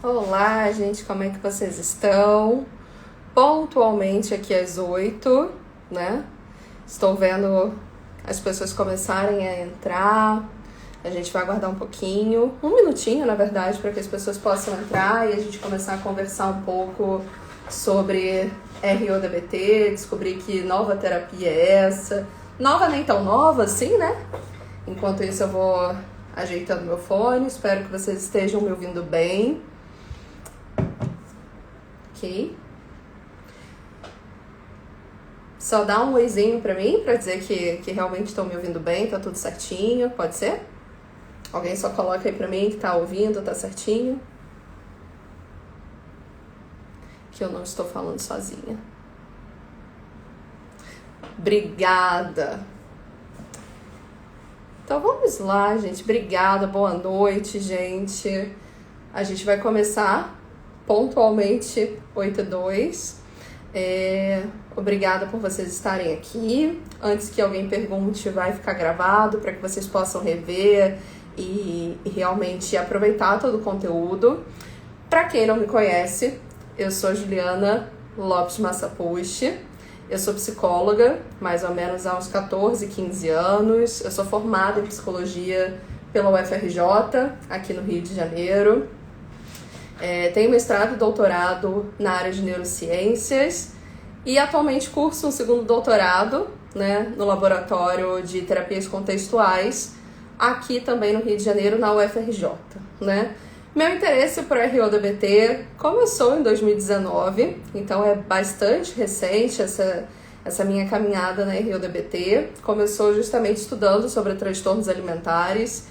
Olá, gente, como é que vocês estão? Pontualmente aqui às 8, né? Estou vendo as pessoas começarem a entrar. A gente vai aguardar um pouquinho, um minutinho, na verdade, para que as pessoas possam entrar e a gente começar a conversar um pouco sobre RODBT, descobrir que nova terapia é essa. Nova nem tão nova assim, né? Enquanto isso eu vou ajeitando meu fone, espero que vocês estejam me ouvindo bem. Ok. Só dá um oizinho pra mim, pra dizer que realmente estão me ouvindo bem, tá tudo certinho, pode ser? Alguém só coloca aí pra mim que tá ouvindo, tá certinho. Que eu não estou falando sozinha. Obrigada. Então vamos lá, gente. Obrigada, boa noite, gente. A gente vai começar pontualmente 8h02. Obrigada por vocês estarem aqui. Antes que alguém pergunte, vai ficar gravado para que vocês possam rever e realmente aproveitar todo o conteúdo. Para quem não me conhece, eu sou Juliana Lopes Massapucci. Eu sou psicóloga, mais ou menos há uns 14, 15 anos. Eu sou formada em psicologia pela UFRJ, aqui no Rio de Janeiro. Tenho mestrado e doutorado na área de neurociências e atualmente curso um segundo doutorado, né, no laboratório de terapias contextuais, aqui também no Rio de Janeiro, na UFRJ, né? Meu interesse por RODBT começou em 2019, então é bastante recente essa minha caminhada na RODBT. Começou justamente estudando sobre transtornos alimentares.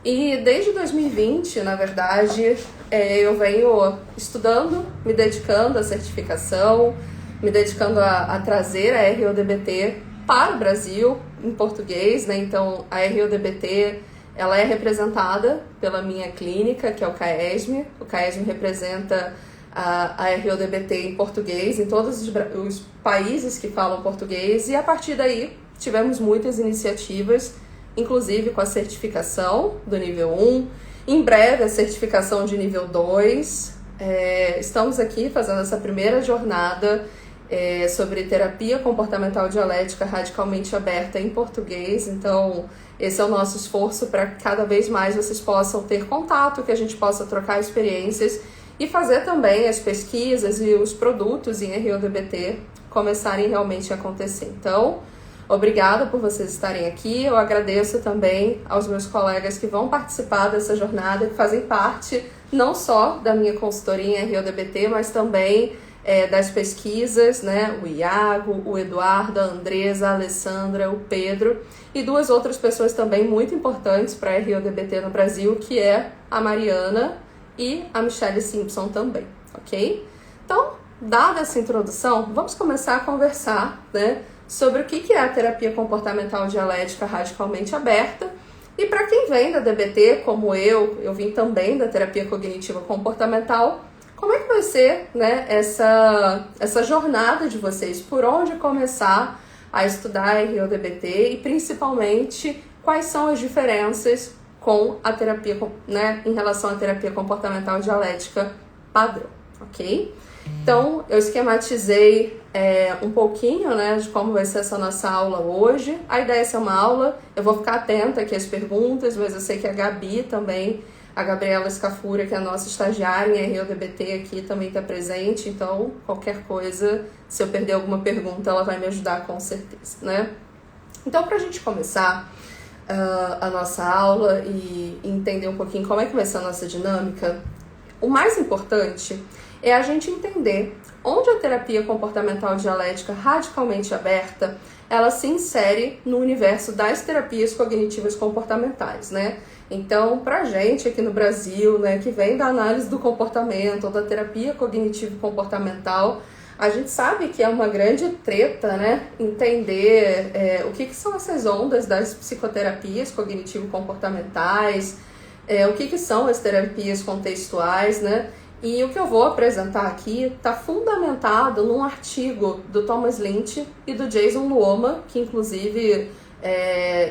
E desde 2020, na verdade, eu venho estudando, me dedicando à certificação, me dedicando a trazer a RODBT para o Brasil, em português, né? Então, a RODBT, ela é representada pela minha clínica, que é o CAESM. O CAESM representa a RODBT em português, em todos os países que falam português. E a partir daí, tivemos muitas iniciativas, inclusive com a certificação do nível 1, em breve a certificação de nível 2. Estamos aqui fazendo essa primeira jornada sobre terapia comportamental dialética radicalmente aberta em português. Então, esse é o nosso esforço para que cada vez mais vocês possam ter contato, que a gente possa trocar experiências e fazer também as pesquisas e os produtos em RODBT começarem realmente a acontecer. Então, obrigada por vocês estarem aqui. Eu agradeço também aos meus colegas que vão participar dessa jornada, que fazem parte não só da minha consultoria em RODBT, mas também das pesquisas, né? O Iago, o Eduardo, a Andresa, a Alessandra, o Pedro e duas outras pessoas também muito importantes para a RODBT no Brasil, que é a Mariana e a Michelle Simpson também, ok? Então, dada essa introdução, vamos começar a conversar, né, sobre o que é a terapia comportamental dialética radicalmente aberta. E para quem vem da DBT, como eu vim também da terapia cognitiva comportamental, como é que vai ser, né, essa jornada de vocês? Por onde começar a estudar RODBT e principalmente quais são as diferenças com a terapia, né, em relação à terapia comportamental dialética padrão, ok? Então, eu esquematizei um pouquinho, né, de como vai ser essa nossa aula hoje. A ideia é ser uma aula, eu vou ficar atenta aqui às perguntas, mas eu sei que a Gabi também, a Gabriela Scafura, que é a nossa estagiária em RODBT aqui, também está presente. Então, qualquer coisa, se eu perder alguma pergunta, ela vai me ajudar com certeza, né? Então, para a gente começar a nossa aula e entender um pouquinho como é que vai ser a nossa dinâmica, o mais importante é a gente entender onde a terapia comportamental dialética radicalmente aberta, ela se insere no universo das terapias cognitivas comportamentais, né? Então, pra gente aqui no Brasil, né, que vem da análise do comportamento ou da terapia cognitivo-comportamental, a gente sabe que é uma grande treta, né, entender o que são essas ondas das psicoterapias cognitivo-comportamentais, o que são as terapias contextuais, né? E o que eu vou apresentar aqui está fundamentado num artigo do Thomas Lynch e do Jason Luoma, que inclusive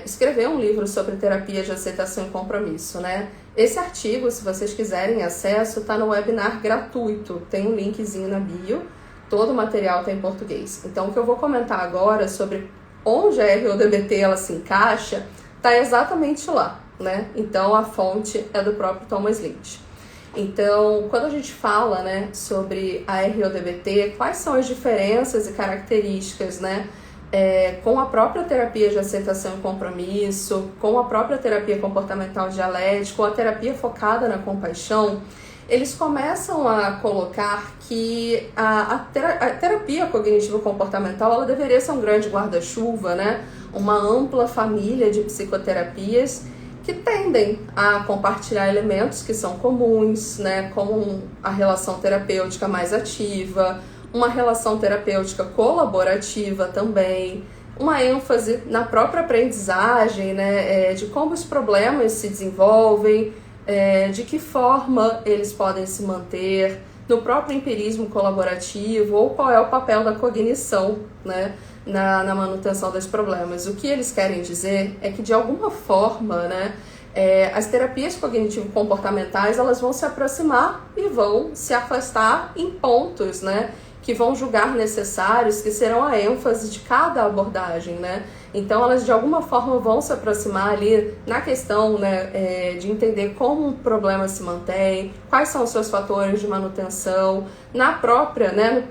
escreveu um livro sobre terapia de aceitação e compromisso, né? Esse artigo, se vocês quiserem acesso, está no webinar gratuito, tem um linkzinho na bio, todo o material está em português. Então, o que eu vou comentar agora sobre onde a RODBT ela se encaixa, está exatamente lá, né? Então, a fonte é do próprio Thomas Lynch. Então, quando a gente fala, né, sobre a RODBT, quais são as diferenças e características, né, com a própria terapia de aceitação e compromisso, com a própria terapia comportamental dialética, ou a terapia focada na compaixão, eles começam a colocar que a terapia cognitivo-comportamental ela deveria ser um grande guarda-chuva, né? Uma ampla família de psicoterapias que tendem a compartilhar elementos que são comuns, né? Como a relação terapêutica mais ativa, uma relação terapêutica colaborativa também, uma ênfase na própria aprendizagem, né? De como os problemas se desenvolvem, de que forma eles podem se manter, no próprio empirismo colaborativo, ou qual é o papel da cognição, né, na manutenção dos problemas. O que eles querem dizer é que, de alguma forma, né, as terapias cognitivo-comportamentais elas vão se aproximar e vão se afastar em pontos, né, que vão julgar necessários, que serão a ênfase de cada abordagem, né? Então, elas de alguma forma vão se aproximar ali na questão, né, de entender como um problema se mantém, quais são os seus fatores de manutenção, no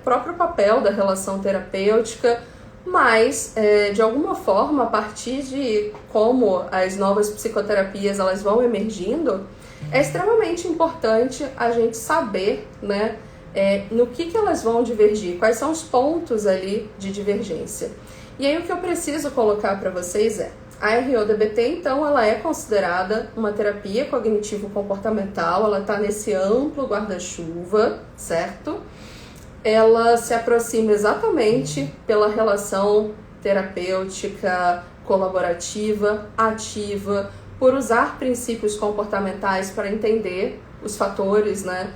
próprio papel da relação terapêutica, mas, de alguma forma, a partir de como as novas psicoterapias elas vão emergindo, é extremamente importante a gente saber, né, no que elas vão divergir, quais são os pontos ali de divergência. E aí o que eu preciso colocar para vocês a RODBT, então, ela é considerada uma terapia cognitivo-comportamental, ela está nesse amplo guarda-chuva, certo? Ela se aproxima exatamente pela relação terapêutica, colaborativa, ativa, por usar princípios comportamentais para entender os fatores, né,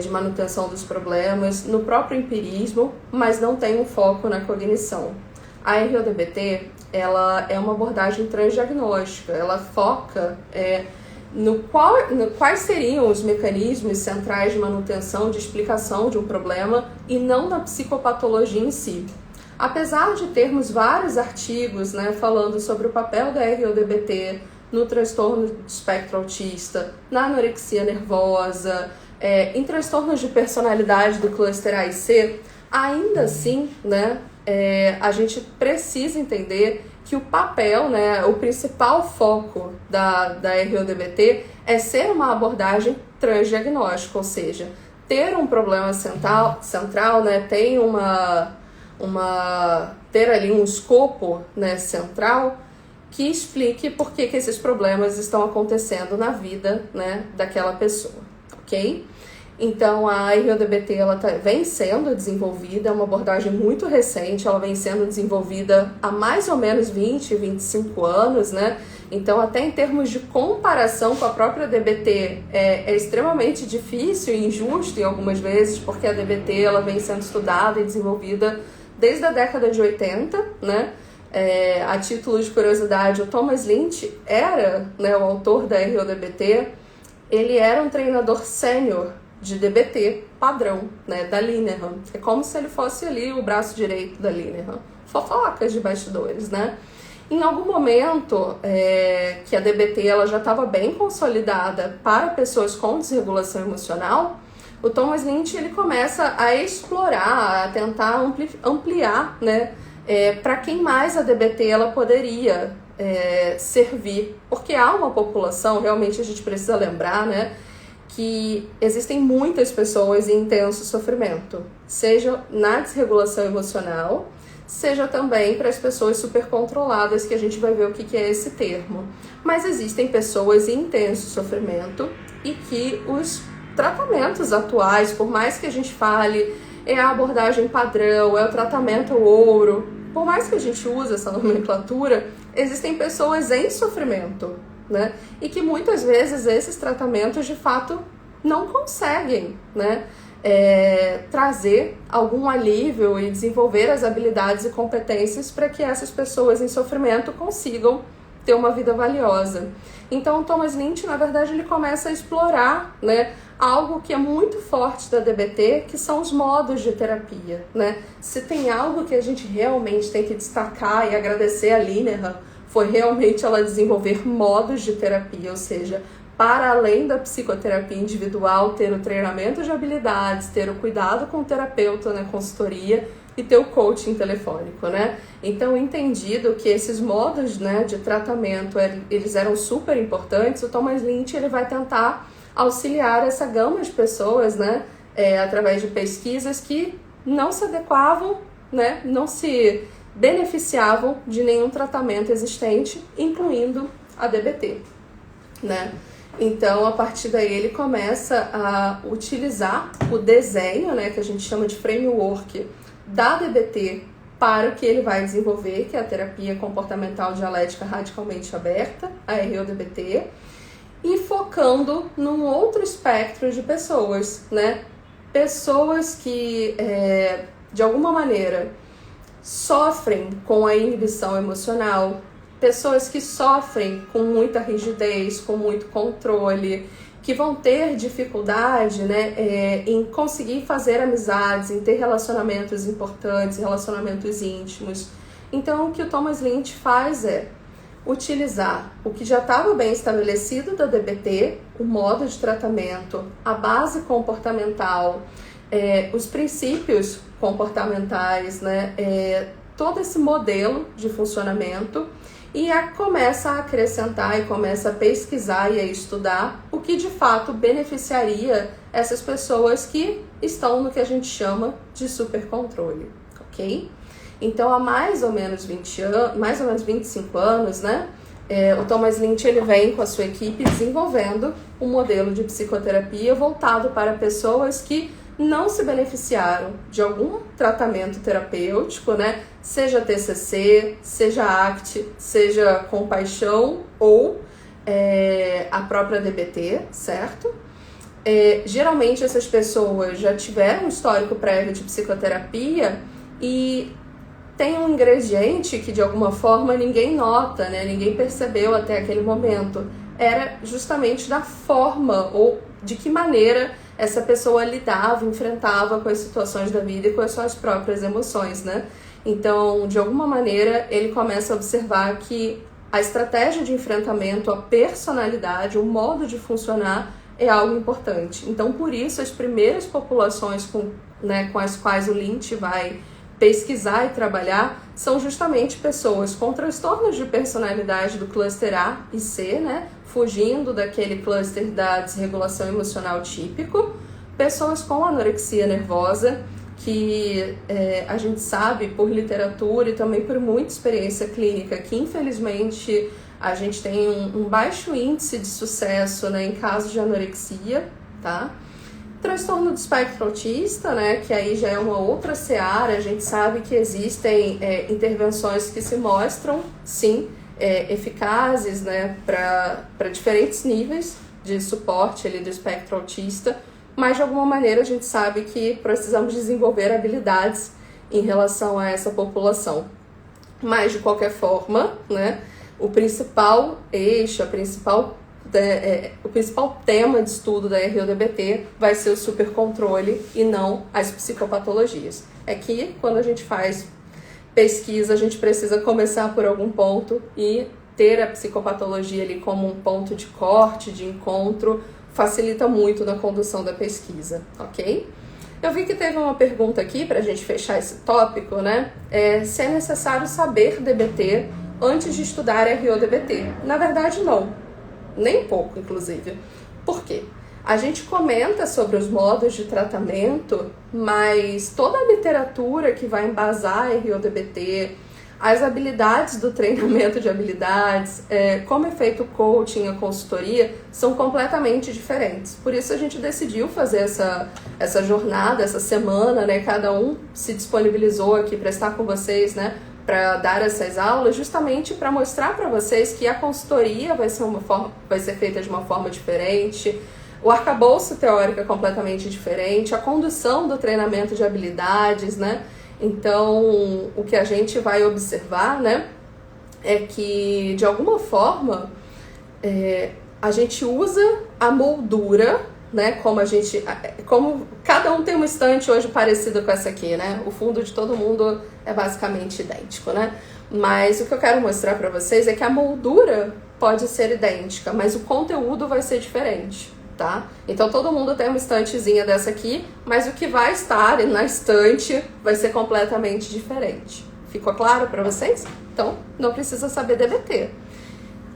de manutenção dos problemas, no próprio empirismo, mas não tem um foco na cognição. A RODBT, ela é uma abordagem transdiagnóstica, ela foca quais seriam os mecanismos centrais de manutenção, de explicação de um problema e não na psicopatologia em si. Apesar de termos vários artigos, né, falando sobre o papel da RODBT no transtorno do espectro autista, na anorexia nervosa, em transtornos de personalidade do cluster A e C, ainda assim, né, a gente precisa entender que o papel, né, o principal foco da RODBT é ser uma abordagem transdiagnóstica, ou seja, ter um problema central, né, ter ali um escopo, né, central que explique por que esses problemas estão acontecendo na vida, né, daquela pessoa, ok? Então, a RODBT ela vem sendo desenvolvida, é uma abordagem muito recente, ela vem sendo desenvolvida há mais ou menos 20, 25 anos, né? Então, até em termos de comparação com a própria DBT, é extremamente difícil e injusto em algumas vezes, porque a DBT ela vem sendo estudada e desenvolvida desde a década de 80, né? A título de curiosidade, o Thomas Lynch era, né, o autor da RODBT, ele era um treinador sênior de DBT padrão, né, da Linehan. É como se ele fosse ali o braço direito da Linehan. Fofocas de bastidores, né? Em algum momento que a DBT ela já estava bem consolidada para pessoas com desregulação emocional, o Thomas Lynch ele começa a explorar, a tentar ampliar, né, para quem mais a DBT ela poderia servir. Porque há uma população, realmente a gente precisa lembrar, né, que existem muitas pessoas em intenso sofrimento, seja na desregulação emocional, seja também para as pessoas supercontroladas, que a gente vai ver o que é esse termo. Mas existem pessoas em intenso sofrimento e que os tratamentos atuais, por mais que a gente fale, é a abordagem padrão, é o tratamento ouro, por mais que a gente use essa nomenclatura, existem pessoas em sofrimento, né? E que muitas vezes esses tratamentos de fato não conseguem, né, trazer algum alívio e desenvolver as habilidades e competências para que essas pessoas em sofrimento consigam ter uma vida valiosa. Então, o Thomas Lynch, na verdade, ele começa a explorar, né, algo que é muito forte da DBT, que são os modos de terapia, né? Se tem algo que a gente realmente tem que destacar e agradecer a Linehan, foi realmente ela desenvolver modos de terapia, ou seja, para além da psicoterapia individual, ter o treinamento de habilidades, ter o cuidado com o terapeuta na consultoria e ter o coaching telefônico, né? Então, entendido que esses modos, né, de tratamento, eles eram super importantes, o Thomas Lynch ele vai tentar auxiliar essa gama de pessoas, né, através de pesquisas que não se adequavam, né, não se beneficiavam de nenhum tratamento existente, incluindo a DBT, né? Então, a partir daí, ele começa a utilizar o desenho, né, que a gente chama de framework da DBT para o que ele vai desenvolver, que é a terapia comportamental dialética radicalmente aberta, a RODBT, e focando num outro espectro de pessoas, né? Pessoas que, de alguma maneira, sofrem com a inibição emocional, pessoas que sofrem com muita rigidez, com muito controle, que vão ter dificuldade, né, em conseguir fazer amizades, em ter relacionamentos importantes, relacionamentos íntimos. Então, o que o Thomas Lynch faz é utilizar o que já estava bem estabelecido da DBT, o modo de tratamento, a base comportamental, os princípios comportamentais, né, todo esse modelo de funcionamento, e começa a acrescentar e começa a pesquisar e a estudar o que de fato beneficiaria essas pessoas que estão no que a gente chama de supercontrole, ok? Então, há mais ou menos 25 anos, né, o Thomas Lynch ele vem com a sua equipe desenvolvendo um modelo de psicoterapia voltado para pessoas que não se beneficiaram de algum tratamento terapêutico, né? Seja TCC, seja ACT, seja compaixão ou a própria DBT, certo? Geralmente essas pessoas já tiveram um histórico prévio de psicoterapia e tem um ingrediente que de alguma forma ninguém nota, né? Ninguém percebeu até aquele momento. Era justamente da forma ou de que maneira essa pessoa lidava, enfrentava com as situações da vida e com as suas próprias emoções, né? Então, de alguma maneira, ele começa a observar que a estratégia de enfrentamento, a personalidade, o modo de funcionar é algo importante. Então, por isso, as primeiras populações com as quais o Lynch vai pesquisar e trabalhar são justamente pessoas com transtornos de personalidade do cluster A e C, né? Fugindo daquele cluster da desregulação emocional típico, pessoas com anorexia nervosa, que a gente sabe por literatura e também por muita experiência clínica que infelizmente a gente tem um baixo índice de sucesso, né, em casos de anorexia, tá? Transtorno do espectro autista, né, que aí já é uma outra seara, a gente sabe que existem intervenções que se mostram, sim, eficazes, né, para diferentes níveis de suporte ali do espectro autista, mas de alguma maneira a gente sabe que precisamos desenvolver habilidades em relação a essa população. Mas de qualquer forma, né, o principal eixo, o principal tema de estudo da RODBT vai ser o supercontrole e não as psicopatologias. É que quando a gente faz pesquisa, a gente precisa começar por algum ponto e ter a psicopatologia ali como um ponto de corte, de encontro, facilita muito na condução da pesquisa, ok? Eu vi que teve uma pergunta aqui para a gente fechar esse tópico, né? Se é necessário saber DBT antes de estudar RODBT. Na verdade, não. Nem pouco, inclusive. Por quê? A gente comenta sobre os modos de tratamento, mas toda a literatura que vai embasar a RODBT, as habilidades do treinamento de habilidades, como é feito o coaching, a consultoria, são completamente diferentes. Por isso a gente decidiu fazer essa jornada, essa semana, né? Cada um se disponibilizou aqui para estar com vocês, né? Para dar essas aulas, justamente para mostrar para vocês que a consultoria vai ser feita de uma forma diferente, o arcabouço teórico é completamente diferente, a condução do treinamento de habilidades, né? Então, o que a gente vai observar, né, é que, de alguma forma, a gente usa a moldura, né? Como cada um tem uma estante hoje parecida com essa aqui, né? O fundo de todo mundo é basicamente idêntico, né? Mas o que eu quero mostrar para vocês é que a moldura pode ser idêntica, mas o conteúdo vai ser diferente, tá? Então todo mundo tem uma estantezinha dessa aqui, mas o que vai estar na estante vai ser completamente diferente. Ficou claro para vocês? Então não precisa saber DBT.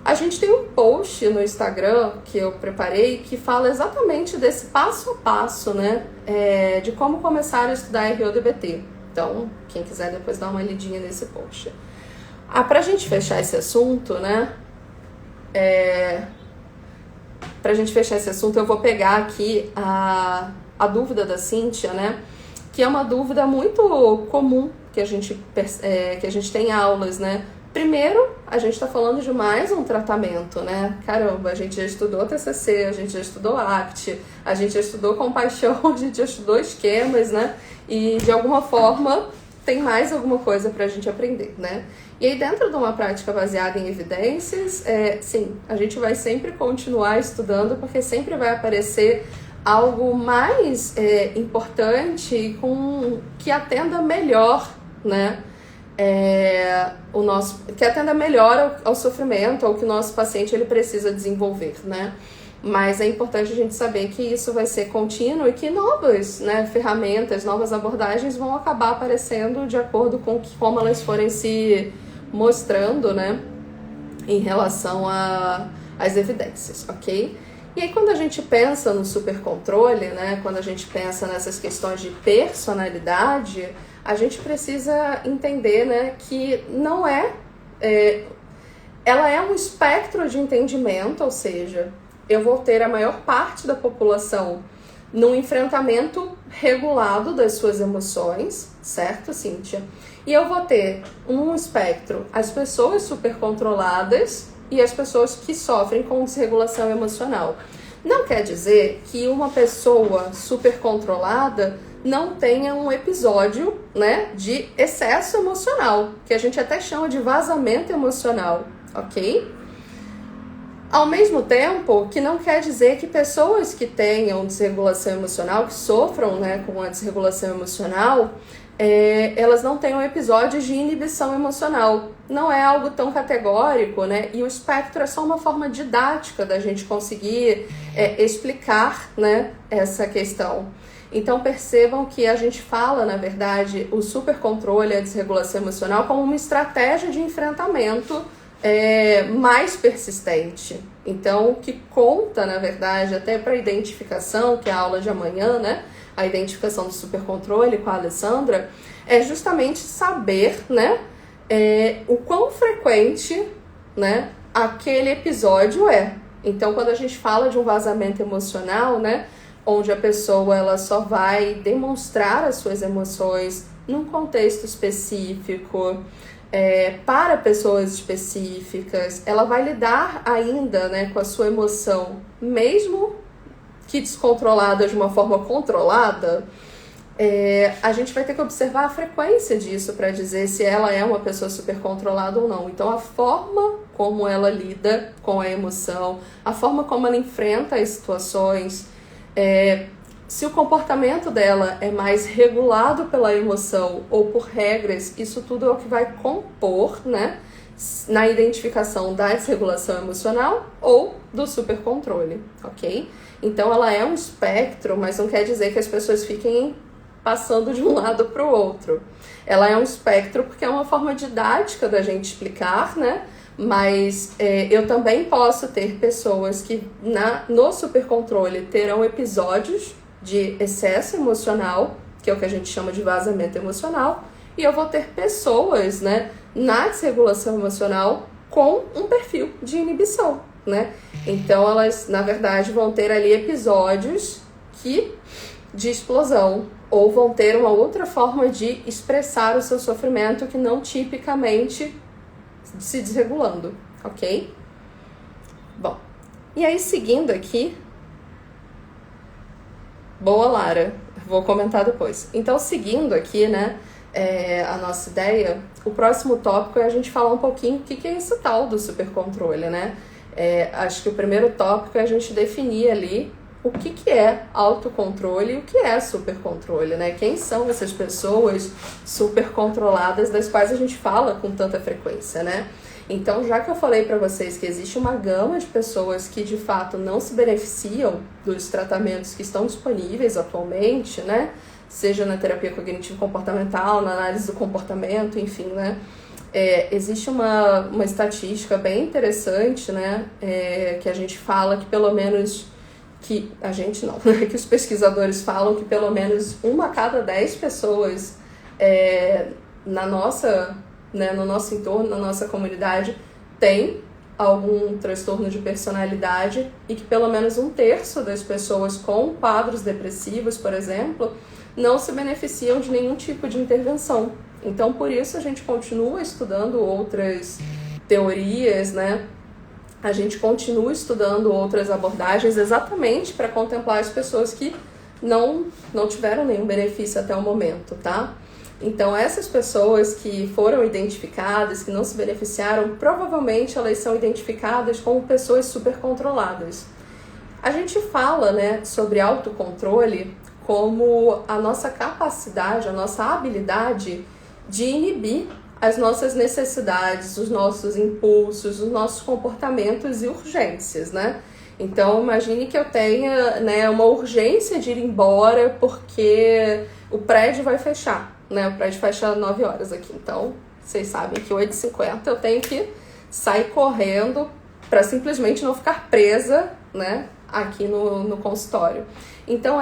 A gente tem um post no Instagram que eu preparei que fala exatamente desse passo a passo, né? De como começar a estudar RODBT. Então, quem quiser depois dar uma lidinha nesse post. Pra gente fechar esse assunto, né? Pra gente fechar esse assunto, eu vou pegar aqui a dúvida da Cíntia, né? Que é uma dúvida muito comum que a gente tem aulas, né? Primeiro, a gente está falando de mais um tratamento, né? Caramba, a gente já estudou TCC, a gente já estudou ACT, a gente já estudou compaixão, a gente já estudou esquemas, né? E, de alguma forma, tem mais alguma coisa para a gente aprender, né? E aí, dentro de uma prática baseada em evidências, sim, a gente vai sempre continuar estudando, porque sempre vai aparecer algo mais importante que atenda melhor, né? Que atenda melhor ao sofrimento, ao que o nosso paciente ele precisa desenvolver, né? Mas é importante a gente saber que isso vai ser contínuo e que novas, né, ferramentas, novas abordagens vão acabar aparecendo de acordo com como elas forem se mostrando, né, em relação às evidências, ok? E aí quando a gente pensa no supercontrole, né, quando a gente pensa nessas questões de personalidade, a gente precisa entender, né, que não ela é um espectro de entendimento, ou seja, eu vou ter a maior parte da população num enfrentamento regulado das suas emoções, certo, Cíntia? E eu vou ter um espectro, as pessoas supercontroladas e as pessoas que sofrem com desregulação emocional. Não quer dizer que uma pessoa supercontrolada não tenha um episódio, né, de excesso emocional, que a gente até chama de vazamento emocional, ok? Ao mesmo tempo, que não quer dizer que pessoas que tenham desregulação emocional, que sofram, né, com a desregulação emocional, elas não tenham episódios de inibição emocional. Não é algo tão categórico, né? E o espectro é só uma forma didática da gente conseguir explicar, né, essa questão. Então percebam que a gente fala, na verdade, o supercontrole e a desregulação emocional como uma estratégia de enfrentamento mais persistente. Então, o que conta, na verdade, até para a identificação, que é a aula de amanhã, né? A identificação do supercontrole com a Alessandra, é justamente saber, né, o quão frequente, né, aquele episódio é. Então, quando a gente fala de um vazamento emocional, né, onde a pessoa ela só vai demonstrar as suas emoções num contexto específico, para pessoas específicas, ela vai lidar ainda, né, com a sua emoção, mesmo que descontrolada de uma forma controlada, a gente vai ter que observar a frequência disso para dizer se ela é uma pessoa super controlada ou não. Então, a forma como ela lida com a emoção, a forma como ela enfrenta as situações, se o comportamento dela é mais regulado pela emoção ou por regras, isso tudo é o que vai compor, né, na identificação da desregulação emocional ou do supercontrole, ok? Então ela é um espectro, mas não quer dizer que as pessoas fiquem passando de um lado para o outro. Ela é um espectro porque é uma forma didática da gente explicar, né? Mas eu também posso ter pessoas que no supercontrole terão episódios de excesso emocional, que é o que a gente chama de vazamento emocional, e eu vou ter pessoas, né, na desregulação emocional com um perfil de inibição, né? Então elas, na verdade, vão ter ali episódios de explosão, ou vão ter uma outra forma de expressar o seu sofrimento que não tipicamente se desregulando, ok? Bom, e aí seguindo aqui, boa, Lara, vou comentar depois. Então, seguindo aqui, né, a nossa ideia, o próximo tópico é a gente falar um pouquinho o que é esse tal do supercontrole, né? Acho que o primeiro tópico é a gente definir ali o que é autocontrole e o que é supercontrole, né? Quem são essas pessoas supercontroladas das quais a gente fala com tanta frequência, né? Então, já que eu falei para vocês que existe uma gama de pessoas que de fato não se beneficiam dos tratamentos que estão disponíveis atualmente, né? Seja na terapia cognitivo-comportamental, na análise do comportamento, enfim, né? Existe uma estatística bem interessante, né? Que a gente fala que pelo menos... que a gente não, né? Que os pesquisadores falam que pelo menos 1 a cada 10 pessoas na nossa... né, no nosso entorno, na nossa comunidade, tem algum transtorno de personalidade e que pelo menos 1/3 das pessoas com quadros depressivos, por exemplo, não se beneficiam de nenhum tipo de intervenção. Então, por isso, a gente continua estudando outras teorias, né? A gente continua estudando outras abordagens exatamente para contemplar as pessoas que não tiveram nenhum benefício até o momento, tá? Então, essas pessoas que foram identificadas, que não se beneficiaram, provavelmente elas são identificadas como pessoas supercontroladas. A gente fala, né, sobre autocontrole como a nossa capacidade, a nossa habilidade de inibir as nossas necessidades, os nossos impulsos, os nossos comportamentos e urgências, né? Então, imagine que eu tenha, né, uma urgência de ir embora porque o prédio vai fechar, né? O prédio fecha às 9 horas aqui, então vocês sabem que 8h50 eu tenho que sair correndo para simplesmente não ficar presa, né, aqui no consultório. Então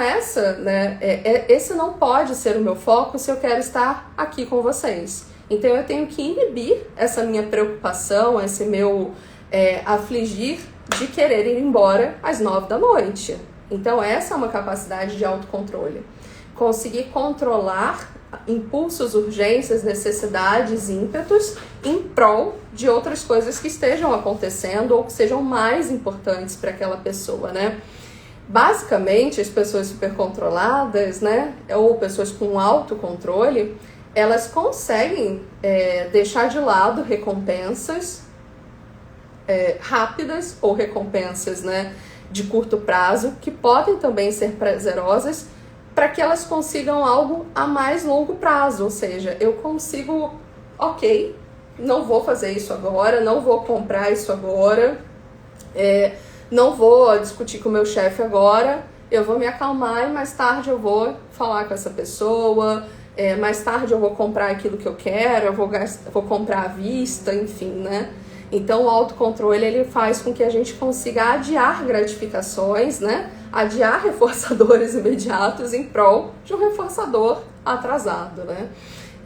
esse não pode ser o meu foco se eu quero estar aqui com vocês. Então eu tenho que inibir essa minha preocupação, esse meu afligir de querer ir embora às 9 da noite. Então essa é uma capacidade de autocontrole. Conseguir controlar impulsos, urgências, necessidades, ímpetos em prol de outras coisas que estejam acontecendo ou que sejam mais importantes para aquela pessoa, né? Basicamente, as pessoas supercontroladas, né, ou pessoas com autocontrole, elas conseguem deixar de lado recompensas rápidas ou recompensas, né, de curto prazo, que podem também ser prazerosas, para que elas consigam algo a mais longo prazo. Ou seja, eu consigo, ok, não vou fazer isso agora, não vou comprar isso agora, não vou discutir com o meu chefe agora, eu vou me acalmar e mais tarde eu vou falar com essa pessoa, mais tarde eu vou comprar aquilo que eu quero, eu vou comprar à vista, enfim, né? Então o autocontrole ele faz com que a gente consiga adiar gratificações, né? Adiar reforçadores imediatos em prol de um reforçador atrasado, né?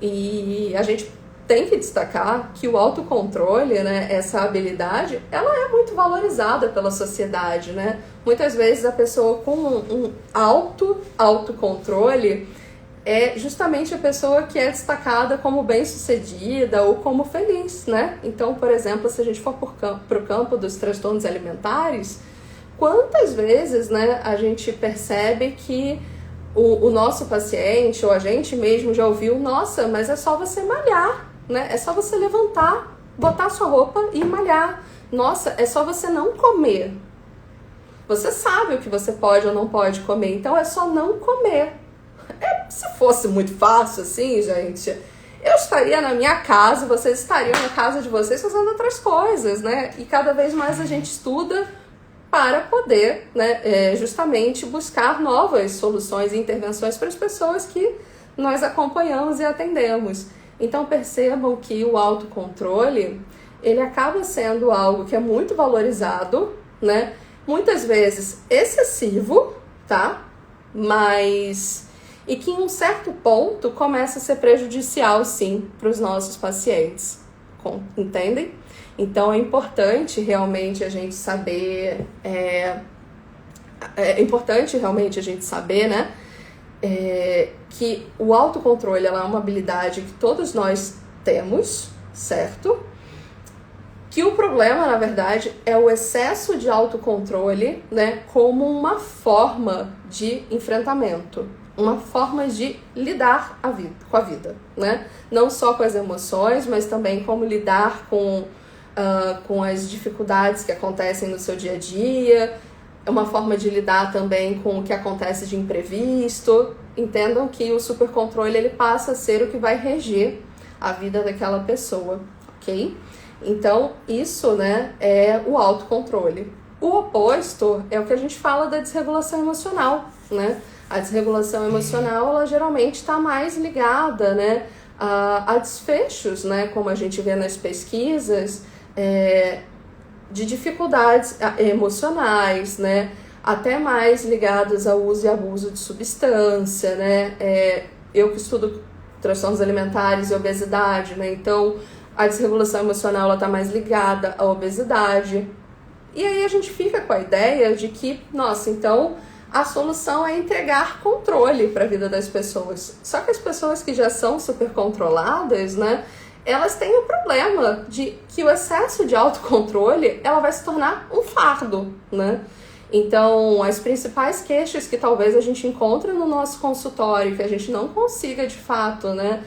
E a gente tem que destacar que o autocontrole, né, essa habilidade, ela é muito valorizada pela sociedade, né? Muitas vezes a pessoa com um autocontrole é justamente a pessoa que é destacada como bem-sucedida ou como feliz, né? Então, por exemplo, se a gente for para o campo dos transtornos alimentares, quantas vezes, né, a gente percebe que o nosso paciente ou a gente mesmo já ouviu, nossa, mas é só você malhar, né? É só você levantar, botar sua roupa e malhar. Nossa, é só você não comer. Você sabe o que você pode ou não pode comer, então é só não comer. Se fosse muito fácil assim, gente, eu estaria na minha casa, vocês estariam na casa de vocês fazendo outras coisas, né? E cada vez mais a gente estuda para poder, né, justamente buscar novas soluções e intervenções para as pessoas que nós acompanhamos e atendemos. Então percebam que o autocontrole, ele acaba sendo algo que é muito valorizado, né? Muitas vezes excessivo, tá? Mas... e que em um certo ponto começa a ser prejudicial, sim, para os nossos pacientes. Entendem? Então é importante realmente a gente saber, né, que o autocontrole ela é uma habilidade que todos nós temos, certo? Que o problema, na verdade, é o excesso de autocontrole, né, como uma forma de enfrentamento. uma forma de lidar com a vida, né? Não só com as emoções, mas também como lidar com as dificuldades que acontecem no seu dia a dia. É uma forma de lidar também com o que acontece de imprevisto. Entendam que o supercontrole ele passa a ser o que vai reger a vida daquela pessoa, ok? Então, isso, né, é o autocontrole. O oposto é o que a gente fala da desregulação emocional, né? A desregulação emocional, ela geralmente está mais ligada, né, a desfechos, né, como a gente vê nas pesquisas, de dificuldades emocionais, né, até mais ligadas ao uso e abuso de substância, né, eu que estudo transtornos alimentares e obesidade, né, então a desregulação emocional está mais ligada à obesidade, e aí a gente fica com a ideia de que, nossa, então a solução é entregar controle para a vida das pessoas. Só que as pessoas que já são super controladas, né, elas têm o problema de que o excesso de autocontrole, ela vai se tornar um fardo, né? Então, as principais queixas que talvez a gente encontre no nosso consultório, que a gente não consiga de fato, né,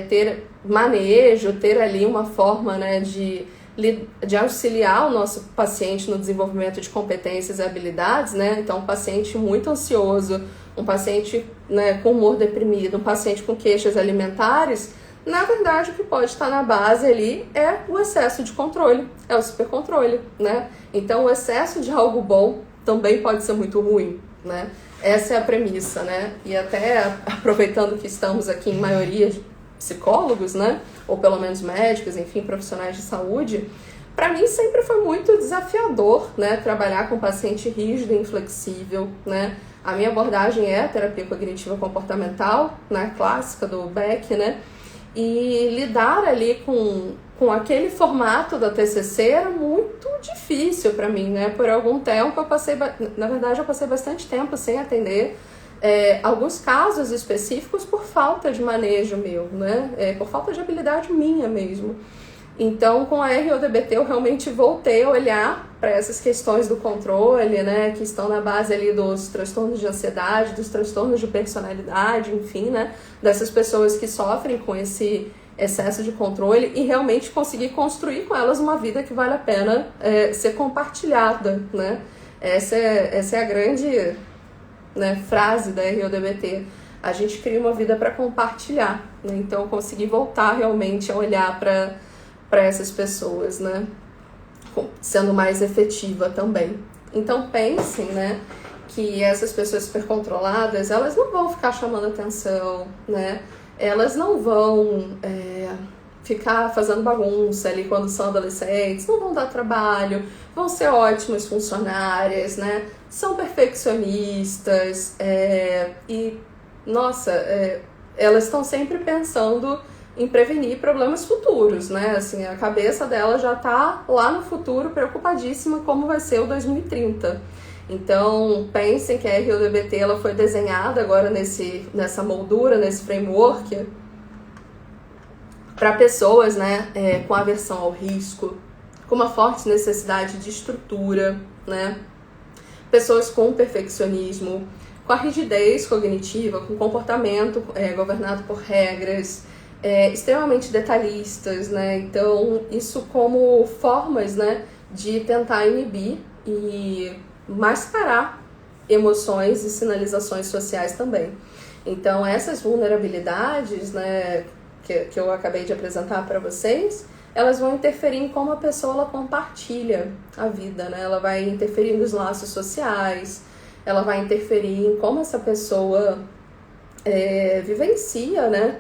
ter manejo, ter ali uma forma, né, de auxiliar o nosso paciente no desenvolvimento de competências e habilidades, né? Então, um paciente muito ansioso, um paciente, né, com humor deprimido, um paciente com queixas alimentares, na verdade, o que pode estar na base ali é o excesso de controle, é o supercontrole, né? Então, o excesso de algo bom também pode ser muito ruim, né? Essa é a premissa, né? E até aproveitando que estamos aqui em maioria de psicólogos, né? Ou pelo menos médicos, enfim, profissionais de saúde, para mim sempre foi muito desafiador, né? Trabalhar com paciente rígido e inflexível, né? A minha abordagem é a terapia cognitiva comportamental, né? Clássica do Beck, né? E lidar ali com aquele formato da TCC era muito difícil para mim, né? Por algum tempo eu passei bastante tempo sem atender alguns casos específicos por falta de manejo meu, né? Por falta de habilidade minha mesmo. Então, com a RODBT eu realmente voltei a olhar para essas questões do controle, né? Que estão na base ali dos transtornos de ansiedade, dos transtornos de personalidade, enfim, né? Dessas pessoas que sofrem com esse excesso de controle e realmente conseguir construir com elas uma vida que vale a pena ser compartilhada, né? Essa é a grande, né, frase da RODBT. A gente cria uma vida para compartilhar, né? Então, eu consegui voltar realmente a olhar para essas pessoas, né? Sendo mais efetiva também. Então, pensem, né, que essas pessoas supercontroladas, elas não vão ficar chamando atenção, né? Elas não vão ficar fazendo bagunça ali quando são adolescentes, não vão dar trabalho, vão ser ótimas funcionárias, né? São perfeccionistas e, nossa, elas estão sempre pensando em prevenir problemas futuros, né? Assim, a cabeça dela já tá lá no futuro, preocupadíssima como vai ser o 2030. Então, pensem que a RODBT ela foi desenhada agora nessa moldura, nesse framework, para pessoas, né, com aversão ao risco, com uma forte necessidade de estrutura, né? Pessoas com perfeccionismo, com a rigidez cognitiva, com comportamento governado por regras, extremamente detalhistas, né? Então, isso como formas, né, de tentar inibir e mascarar emoções e sinalizações sociais também. Então, essas vulnerabilidades, né, que eu acabei de apresentar para vocês, elas vão interferir em como a pessoa ela compartilha a vida, né? Ela vai interferir nos laços sociais, ela vai interferir em como essa pessoa vivencia, né,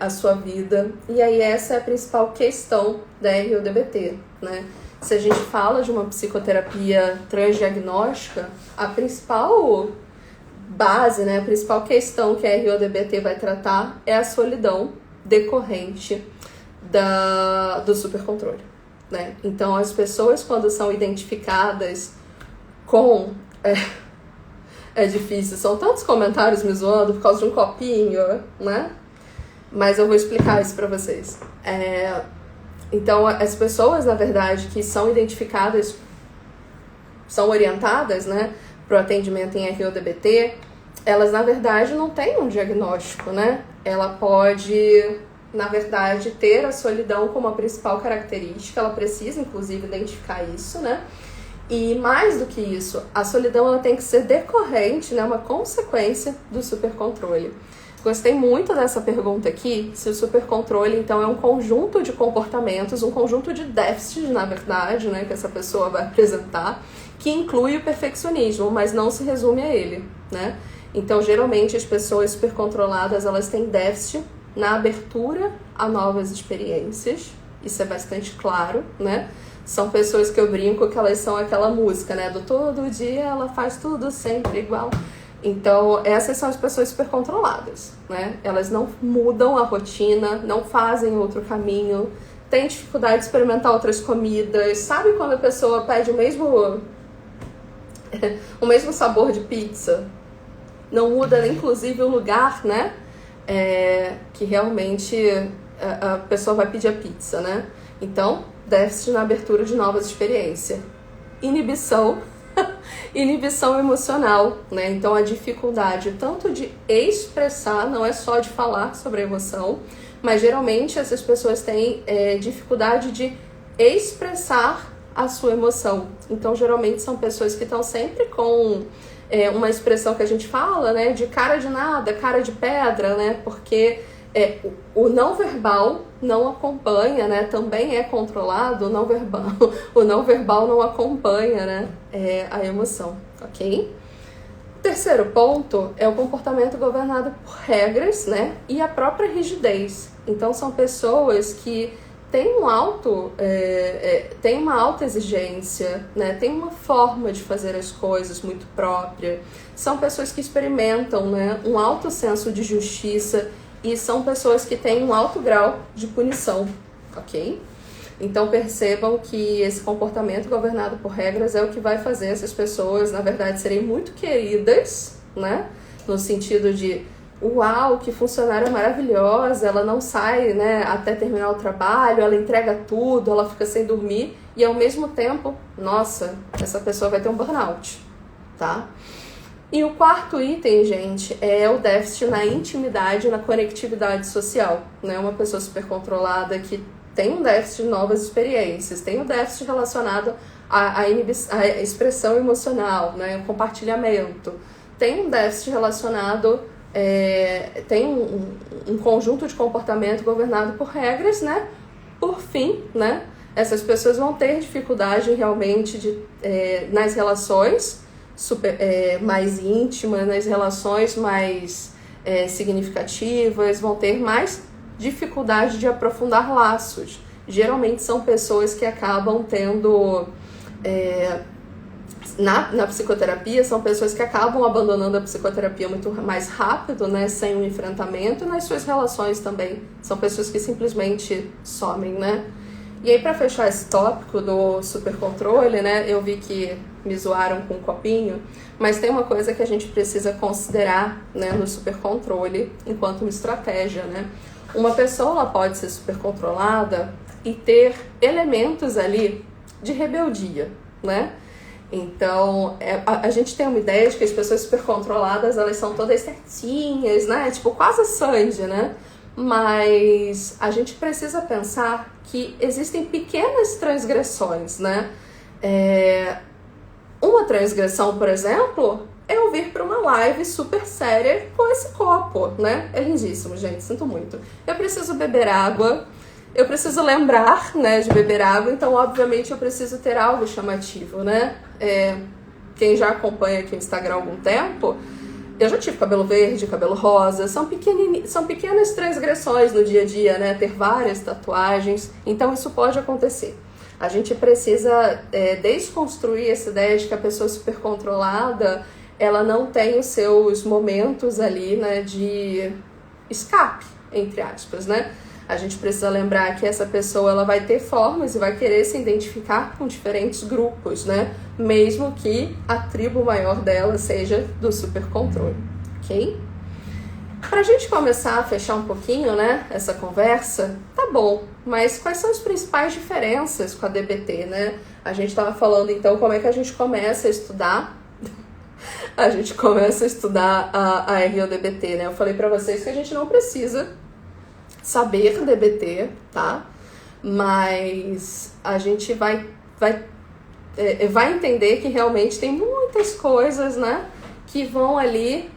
a sua vida. E aí essa é a principal questão da RODBT, né? Se a gente fala de uma psicoterapia transdiagnóstica, a principal base, né, a principal questão que a RODBT vai tratar é a solidão decorrente do supercontrole, né? Então, as pessoas, quando são identificadas com... É difícil, são tantos comentários me zoando por causa de um copinho, né? Mas eu vou explicar isso pra vocês. Então, as pessoas, na verdade, que são identificadas, são orientadas, né, para o atendimento em RODBT, elas, na verdade, não têm um diagnóstico, né? Ela pode, na verdade, ter a solidão como a principal característica, ela precisa, inclusive, identificar isso, né? E mais do que isso, a solidão ela tem que ser decorrente, né? Uma consequência do supercontrole. Gostei muito dessa pergunta aqui, se o supercontrole, então, é um conjunto de comportamentos, um conjunto de déficits, na verdade, né, que essa pessoa vai apresentar, que inclui o perfeccionismo, mas não se resume a ele, né? Então, geralmente, as pessoas supercontroladas, elas têm déficit na abertura a novas experiências, isso é bastante claro, né? São pessoas que eu brinco que elas são aquela música, né, do todo dia ela faz tudo sempre igual. Então, essas são as pessoas supercontroladas, né? Elas não mudam a rotina, não fazem outro caminho, têm dificuldade de experimentar outras comidas. Sabe quando a pessoa pede o mesmo sabor de pizza? Não muda, inclusive, o lugar, né? Que realmente a pessoa vai pedir a pizza, né? Então, déficit na abertura de novas experiências. Inibição emocional, né? Então a dificuldade tanto de expressar, não é só de falar sobre a emoção, mas geralmente essas pessoas têm dificuldade de expressar a sua emoção. Então geralmente são pessoas que estão sempre com uma expressão que a gente fala, né? De cara de nada, cara de pedra, né? Porque o não verbal não acompanha, né? Também é controlado, o não verbal não acompanha, né? A emoção, ok? O terceiro ponto é o comportamento governado por regras, né? E a própria rigidez. Então são pessoas que têm uma alta exigência, né? Tem uma forma de fazer as coisas muito própria. São pessoas que experimentam, né? Um alto senso de justiça. E são pessoas que têm um alto grau de punição, ok? Então percebam que esse comportamento governado por regras é o que vai fazer essas pessoas, na verdade, serem muito queridas, né? No sentido de, uau, que funcionária maravilhosa, ela não sai, né, até terminar o trabalho, ela entrega tudo, ela fica sem dormir, e ao mesmo tempo, nossa, essa pessoa vai ter um burnout, tá? E o quarto item, gente, é o déficit na intimidade e na conectividade social, né? Uma pessoa super controlada que tem um déficit de novas experiências, tem um déficit relacionado à expressão emocional, né? O compartilhamento, tem um déficit relacionado, tem um conjunto de comportamento governado por regras, né? Por fim, né? Essas pessoas vão ter dificuldade realmente nas relações mais íntimas, nas relações mais significativas, vão ter mais dificuldade de aprofundar laços. Geralmente são pessoas que acabam tendo, na psicoterapia, são pessoas que acabam abandonando a psicoterapia muito mais rápido, né, sem um enfrentamento, e nas suas relações também. São pessoas que simplesmente somem, né? E aí, para fechar esse tópico do supercontrole, né, eu vi que me zoaram com um copinho, mas tem uma coisa que a gente precisa considerar, né, no supercontrole enquanto uma estratégia, né? Uma pessoa ela pode ser supercontrolada e ter elementos ali de rebeldia, né? Então, a gente tem uma ideia de que as pessoas supercontroladas, elas são todas certinhas, né? Tipo, quase a Sandy, né? Mas a gente precisa pensar que existem pequenas transgressões, né? Uma transgressão, por exemplo, é eu vir para uma live super séria com esse copo, né? É lindíssimo, gente, sinto muito. Eu preciso beber água, eu preciso lembrar, né, de beber água, então, obviamente, eu preciso ter algo chamativo, né? Quem já acompanha aqui o Instagram há algum tempo, eu já tive cabelo verde, cabelo rosa, são pequenas transgressões no dia a dia, né? Ter várias tatuagens, então isso pode acontecer. A gente precisa desconstruir essa ideia de que a pessoa super controlada, ela não tem os seus momentos ali, né, de escape, entre aspas, né? A gente precisa lembrar que essa pessoa ela vai ter formas e vai querer se identificar com diferentes grupos, né? Mesmo que a tribo maior dela seja do supercontrole, ok? Pra gente começar a fechar um pouquinho, né, essa conversa, tá bom, mas quais são as principais diferenças com a DBT, né? A gente tava falando, então, como é que a gente começa a estudar a gente começa a estudar a RODBT, né? Eu falei pra vocês que a gente não precisa saber DBT, tá? Mas a gente vai entender que realmente tem muitas coisas, né, que vão ali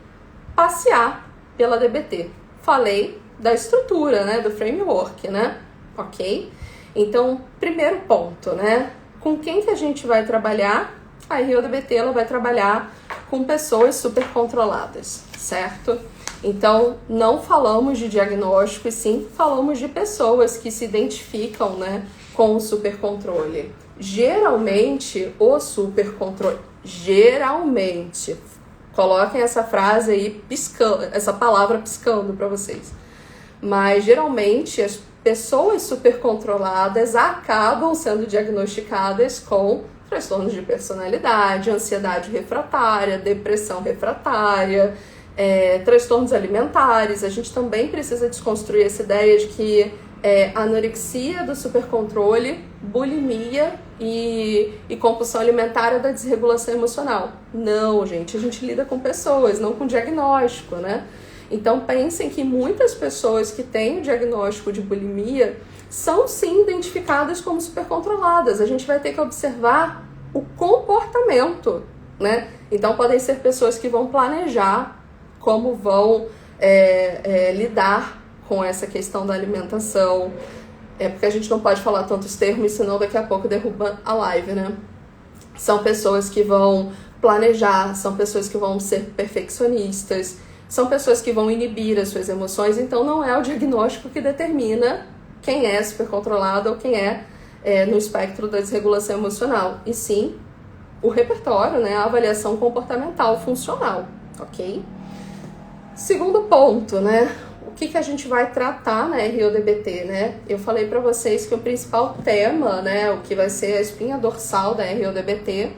passear pela DBT. Falei da estrutura, né, do framework, né? Ok? Então, primeiro ponto, né? Com quem que a gente vai trabalhar? A RODBT, ela vai trabalhar com pessoas super controladas, certo? Então, não falamos de diagnóstico, e sim falamos de pessoas que se identificam, né, com o supercontrole. Geralmente, o supercontrole... Geralmente, coloquem essa frase aí, piscando, essa palavra piscando para vocês. Mas, geralmente, as pessoas supercontroladas acabam sendo diagnosticadas com transtornos de personalidade, ansiedade refratária, depressão refratária, transtornos alimentares. A gente também precisa desconstruir essa ideia de que anorexia do supercontrole, bulimia e compulsão alimentar é da desregulação emocional. Não, gente, a gente lida com pessoas, não com diagnóstico, né? Então pensem que muitas pessoas que têm o diagnóstico de bulimia são sim identificadas como supercontroladas. A gente vai ter que observar o comportamento, né? Então podem ser pessoas que vão planejar como vão lidar com essa questão da alimentação. Porque a gente não pode falar tantos termos, senão daqui a pouco derruba a live, né? São pessoas que vão planejar, são pessoas que vão ser perfeccionistas, são pessoas que vão inibir as suas emoções. Então não é o diagnóstico que determina quem é supercontrolado ou quem é no espectro da desregulação emocional, e sim o repertório, né, a avaliação comportamental funcional, ok? Segundo ponto, né, o que a gente vai tratar na RODBT, né? Eu falei para vocês que o principal tema, né, o que vai ser a espinha dorsal da RODBT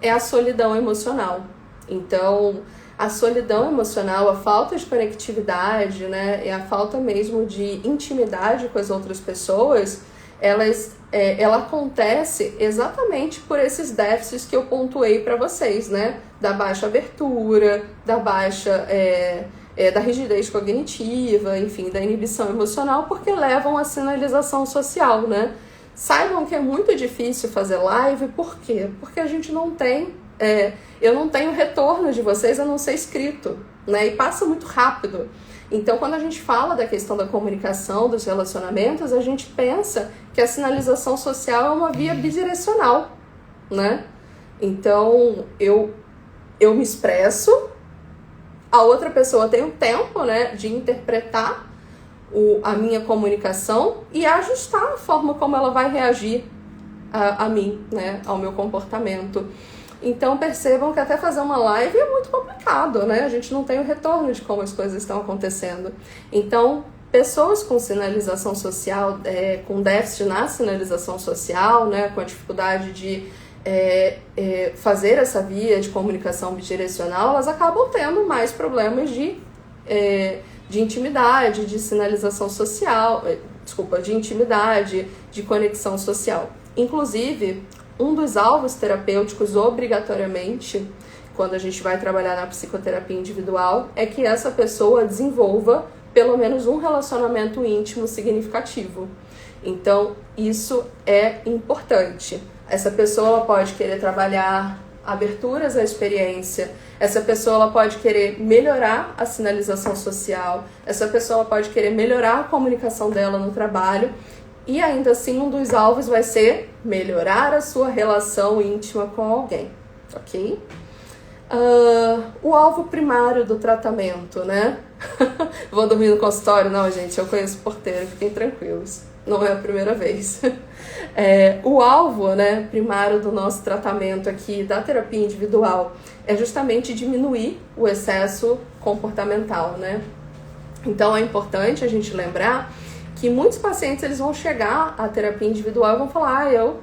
é a solidão emocional. Então, a solidão emocional, a falta de conectividade, né, e a falta mesmo de intimidade com as outras pessoas, ela acontece exatamente por esses déficits que eu pontuei para vocês, né? Da baixa abertura, da baixa, da rigidez cognitiva, enfim, da inibição emocional, porque levam à sinalização social, né? Saibam que é muito difícil fazer live, por quê? Porque a gente não tem, eu não tenho retorno de vocês a não ser escrito, né? E passa muito rápido. Então, quando a gente fala da questão da comunicação, dos relacionamentos, a gente pensa que a sinalização social é uma via bidirecional, né? Então, eu me expresso, a outra pessoa tem o tempo, né, de interpretar a minha comunicação e ajustar a forma como ela vai reagir a mim, né, ao meu comportamento. Então percebam que até fazer uma live é muito complicado, né? A gente não tem o retorno de como as coisas estão acontecendo. Então, pessoas com sinalização social, com déficit na sinalização social, né, com a dificuldade de fazer essa via de comunicação bidirecional, elas acabam tendo mais problemas de intimidade, de sinalização social, de intimidade, de conexão social. Inclusive, um dos alvos terapêuticos, obrigatoriamente, quando a gente vai trabalhar na psicoterapia individual, é que essa pessoa desenvolva pelo menos um relacionamento íntimo significativo. Então, isso é importante. Essa pessoa ela pode querer trabalhar aberturas à experiência, essa pessoa ela pode querer melhorar a sinalização social, essa pessoa ela pode querer melhorar a comunicação dela no trabalho, e ainda assim um dos alvos vai ser melhorar a sua relação íntima com alguém, ok? O alvo primário do tratamento, né? Vou dormir no consultório? Não, gente, eu conheço porteiro, fiquem tranquilos, não é a primeira vez. O alvo, né, primário do nosso tratamento aqui, da terapia individual, é justamente diminuir o excesso comportamental, né? Então é importante a gente lembrar que muitos pacientes eles vão chegar à terapia individual e vão falar, eu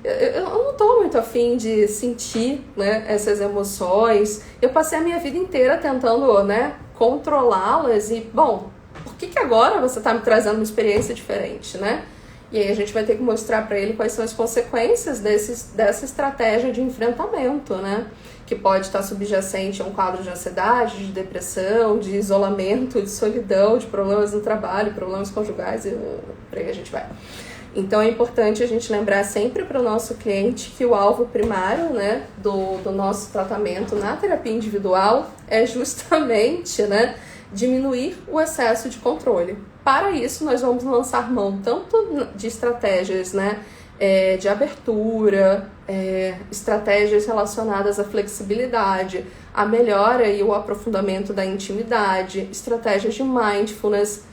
não estou muito afim de sentir, né, essas emoções, eu passei a minha vida inteira tentando, né, controlá-las e, bom, por que agora você está me trazendo uma experiência diferente, né? E aí a gente vai ter que mostrar para ele quais são as consequências dessa estratégia de enfrentamento, né? Que pode estar subjacente a um quadro de ansiedade, de depressão, de isolamento, de solidão, de problemas no trabalho, problemas conjugais, e por aí a gente vai. Então é importante a gente lembrar sempre para o nosso cliente que o alvo primário, né, do nosso tratamento na terapia individual é justamente, né, diminuir o excesso de controle. Para isso, nós vamos lançar mão tanto de estratégias, né, de abertura, estratégias relacionadas à flexibilidade, a melhora e o aprofundamento da intimidade, estratégias de mindfulness,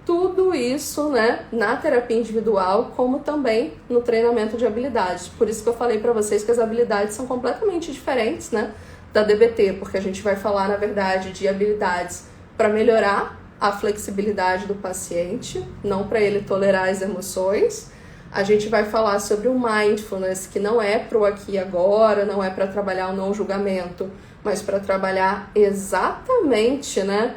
tudo isso, né, na terapia individual, como também no treinamento de habilidades. Por isso que eu falei para vocês que as habilidades são completamente diferentes, né, da DBT, porque a gente vai falar, na verdade, de habilidades para melhorar a flexibilidade do paciente, não para ele tolerar as emoções. A gente vai falar sobre o mindfulness, que não é para o aqui e agora, não é para trabalhar o não julgamento, mas para trabalhar exatamente, né,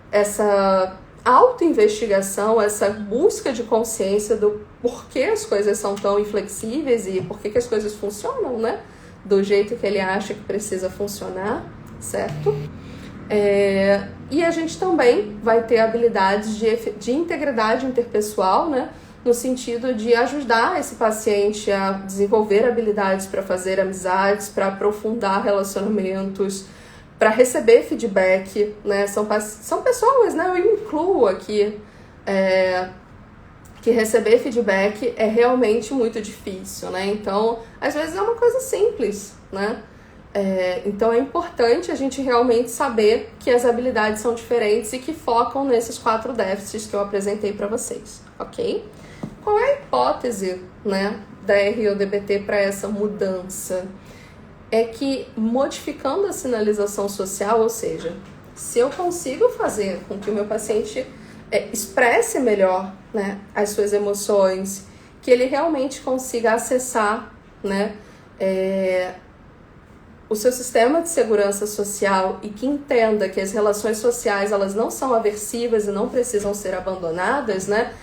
essa autoinvestigação, essa busca de consciência do porquê as coisas são tão inflexíveis e porquê que as coisas funcionam, né, do jeito que ele acha que precisa funcionar, certo? E a gente também vai ter habilidades de integridade interpessoal, né, no sentido de ajudar esse paciente a desenvolver habilidades para fazer amizades, para aprofundar relacionamentos, para receber feedback, né? São pessoas, né? Eu incluo aqui que receber feedback é realmente muito difícil, né? Então, às vezes é uma coisa simples, né? Então é importante a gente realmente saber que as habilidades são diferentes e que focam nesses 4 déficits que eu apresentei para vocês, ok? Qual é a hipótese, né, da RO-DBT para essa mudança? É que modificando a sinalização social, ou seja, se eu consigo fazer com que o meu paciente expresse melhor, né, as suas emoções, que ele realmente consiga acessar, né, o seu sistema de segurança social e que entenda que as relações sociais elas não são aversivas e não precisam ser abandonadas, né?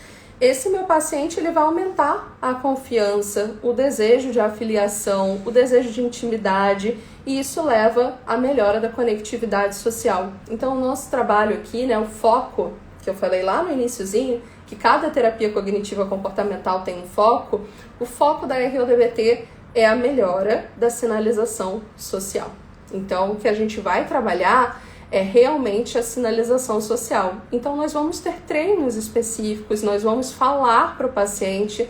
Esse meu paciente ele vai aumentar a confiança, o desejo de afiliação, o desejo de intimidade e isso leva à melhora da conectividade social. Então o nosso trabalho aqui, né, o foco que eu falei lá no iniciozinho, que cada terapia cognitiva comportamental tem um foco, o foco da RO-DBT é a melhora da sinalização social. Então, o que a gente vai trabalhar é realmente a sinalização social. Então, nós vamos ter treinos específicos, nós vamos falar para o paciente